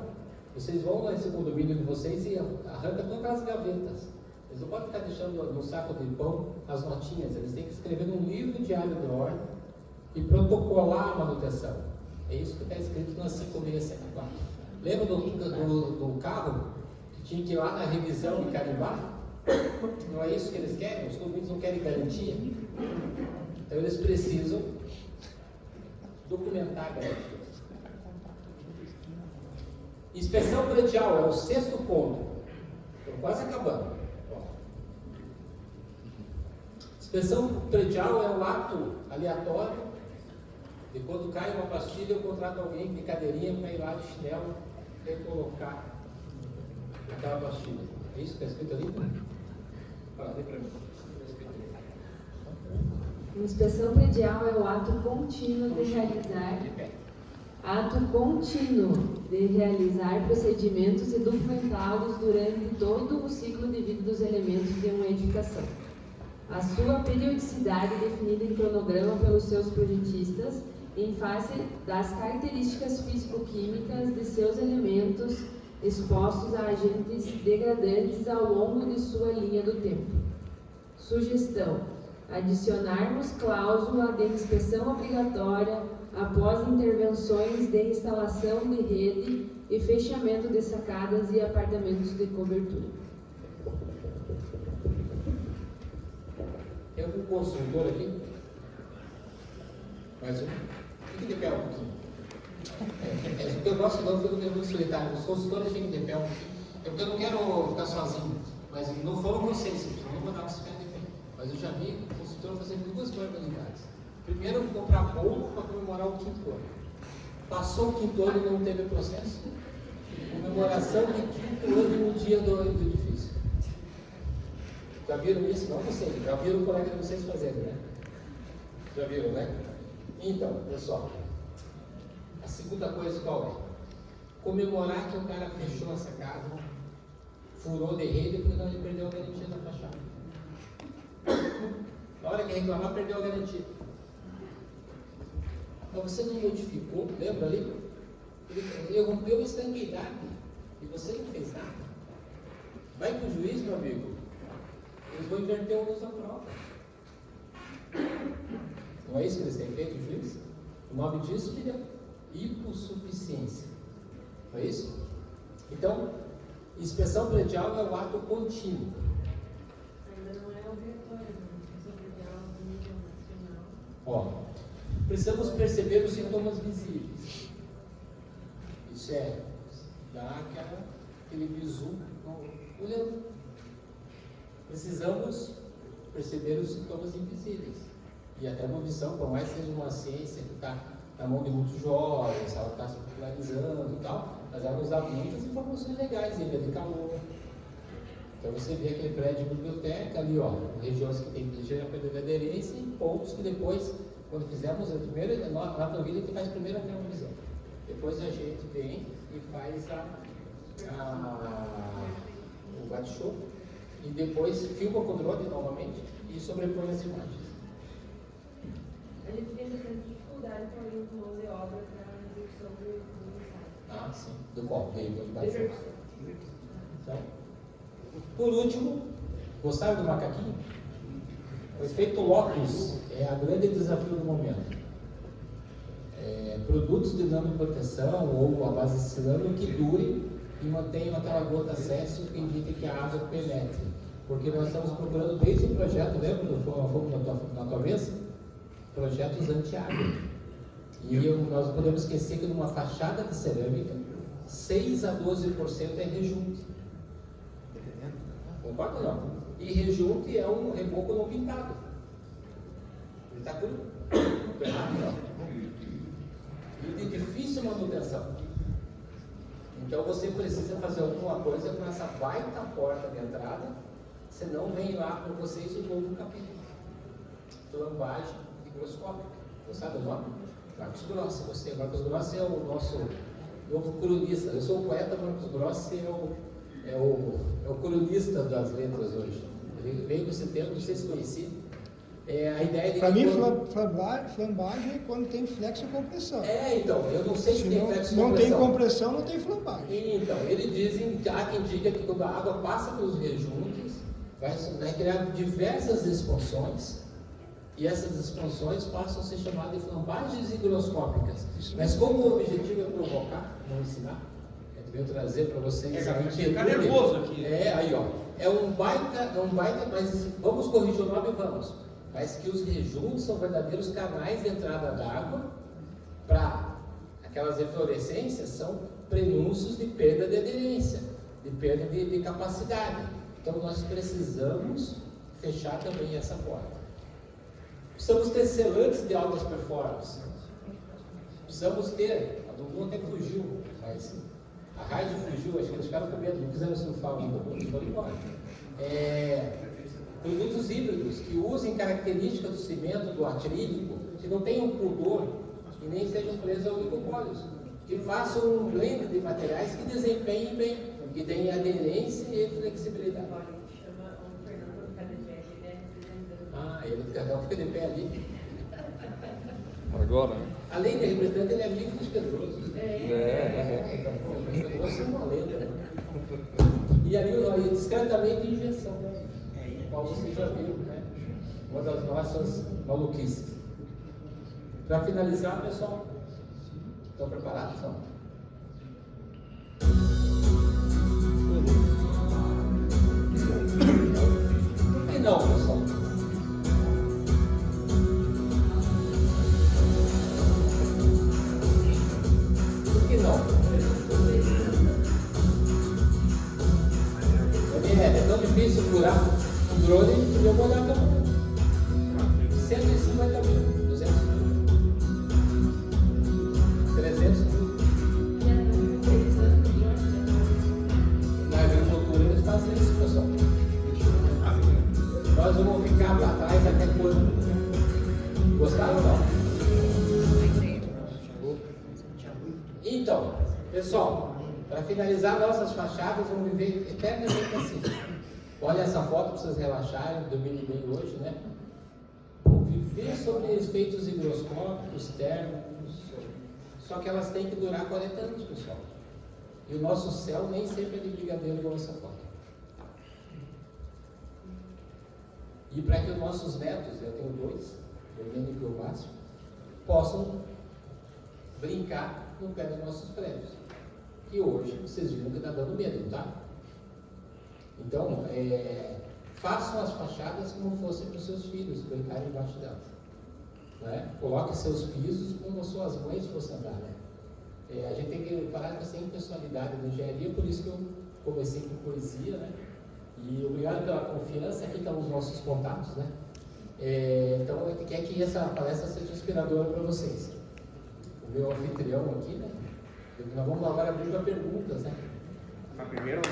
vocês vão nesse condomínio de vocês e arrancam todas as gavetas. Eles não podem ficar deixando no saco de pão as notinhas, eles têm que escrever num livro diário de ordem e protocolar a manutenção. É isso que está escrito na 5674. Lembra do carro que tinha que ir lá na revisão e carimbar? Não é isso que eles querem? Os condomínios não querem garantia? Então eles precisam documentar a garantia. Inspeção predial é o 6º ponto. Estou quase acabando. Inspeção predial é o ato aleatório de quando cai uma pastilha, eu contrato alguém de cadeirinha para ir lá de chinelo e colocar aquela pastilha. É isso que está escrito ali? Fala, dê para mim. Inspeção predial é o ato contínuo de realizar procedimentos e documentá-los durante todo o ciclo de vida dos elementos de uma edificação. A sua periodicidade definida em cronograma pelos seus projetistas em face das características físico-químicas de seus elementos expostos a agentes degradantes ao longo de sua linha do tempo. Sugestão: adicionarmos cláusula de inspeção obrigatória após intervenções de instalação de rede e fechamento de sacadas e apartamentos de cobertura. Tem algum consultor aqui? Mais um? Fique de pé um pouquinho. O que eu gosto não foi muito solitário. Os consultores fiquem de pé um pouquinho. Porque eu não quero ficar sozinho. Mas não foram vocês, eu não vou dar vocês de pé. Mas eu já vi consultor fazendo 2 barbaridades. Primeiro, comprar bolo para comemorar o 5º ano. Passou o 5º ano e não teve processo. Comemoração de 5º ano no dia do edifício. Já viram isso? Não vocês, já viram o colega de vocês fazendo, né? Já viram, né? Então, pessoal, A segunda coisa qual é? Comemorar que o cara fechou essa casa, furou de rede porque não ele perdeu a garantia da fachada. Na hora que reclamar, perdeu a garantia. Mas você não modificou, lembra ali? Ele rompeu a estanqueidade e você não fez nada. Vai para o juiz, meu amigo, eles vão inverter o uso da prova. Não é isso que eles têm feito, o juiz? O nome disso é hipossuficiência. Não é isso? Então, inspeção predial é o ato contínuo. Ainda não é obrigatório, né? Inspeção predial do nível nacional. Ó, precisamos perceber os sintomas visíveis. Isso é dar aquele bizu olhando. Precisamos perceber os sintomas invisíveis. E até uma visão, por mais que seja uma ciência que está na mão de muitos jovens, ela está se popularizando e tal, mas ela nos dá muitas informações legais, ilha de calor. Então você vê aquele prédio de biblioteca ali, ó, regiões que tem ligeira perda de aderência e pontos que depois, quando fizemos a primeira, na planilha que faz primeiro a revisão. Depois a gente vem e faz o bate-show e depois filma com o drone novamente e sobrepõe as imagens. A gente tem bastante dificuldade com a mão de obra para a execução do ensaio. Ah, sim. Do qual? Do bate-show. Execução. Então, por último, gostaram do macaquinho? O efeito locus é o grande desafio do momento. Produtos de nanoproteção ou a base de cilano que durem e mantenham aquela gota acesso que indica que a água penetre. Porque nós estamos procurando desde o projeto, lembra do fogo na tua mesa? Projetos anti-água. E nós não podemos esquecer que numa fachada de cerâmica, 6 a 12% é rejunte. Concorda ou não? E rejunte é um reboco não pintado. Ele está cru. E de difícil manutenção. Então você precisa fazer alguma coisa com essa baita porta de entrada, senão vem lá para vocês o novo capítulo. Flambagem higroscópica. Você sabe o nome? Marcos Grossi. Você, Marcos Grossi é o nosso novo cronista. Eu sou o poeta, Marcos Grossi é o cronista das letras hoje. Ele veio com esse termo, não sei se conhecia. A ideia de Para mim, quando... flambagem é quando tem flexocompressão. Então, eu não sei se tem flexocompressão. Não tem compressão, não tem flambagem. Então, ele dizem, há quem diga que quando a água passa pelos rejuntes, vai criar diversas expansões, e essas expansões passam a ser chamadas de flambagens higroscópicas. Mas como o objetivo é provocar, não ensinar, veio trazer para vocês. Fica nervoso aqui. Aí ó, é um baita, mas vamos corrigir o nome, vamos. Mas que os rejuntos são verdadeiros canais de entrada d'água para aquelas eflorescências, são prenúncios de perda de aderência, de perda de capacidade. Então nós precisamos fechar também essa porta. Precisamos ter selantes de altas performance. Precisamos ter, a Dudu até fugiu, mas a Raid fugiu, acho que eles ficaram com medo, não quiseram surfar ainda, foram embora. Produtos híbridos que usem características do cimento, do acrílico, que não tenham pudor e nem sejam presos a oligopólios, que façam um blend de materiais que desempenhem bem, que deem aderência e flexibilidade. Agora a gente chama o Fernando para ficar de pé, ele é representante. Ele fica de pé ali. Agora, né? Além de representante, ele é amigo dos Pedrosos. Pedroso é uma lenda. Né? E ali, discretamente, injeção. Qual você já viu, né? Uma das nossas maluquices. Para finalizar, pessoal, estão preparados? Não? Por que não, pessoal? Por que não? É tão difícil curar um drone que eu vou olhar para 150 mil, 200 mil, 300 mil. Na agricultura eles fazem isso, pessoal. Nós vamos ficar para trás até quando? Gostaram ou não? Pessoal, para finalizar nossas fachadas, vamos viver eternamente assim. Olha essa foto para vocês relaxarem, dormirem bem hoje, né? Viver sobre efeitos higroscópicos, térmicos, só que elas têm que durar 40 anos, pessoal. E o nosso céu nem sempre é de brigadeiro igual essa foto. E para que os nossos netos, eu tenho 2, o Domênico e o Márcio, possam brincar no pé dos nossos prédios. E hoje vocês viram que está dando medo, tá? Então, façam as fachadas como fossem para os seus filhos brincarem embaixo delas. Né? Coloque seus pisos como suas mães fossem andar. Né? A gente tem que parar de ser impessoalidade na engenharia, por isso que eu comecei com poesia, né? E obrigado pela confiança, aqui estão os nossos contatos, né? Então, a gente quer que essa palestra seja inspiradora para vocês. O meu anfitrião aqui, né? Nós vamos agora abrir para perguntas, né? Mas primeiro.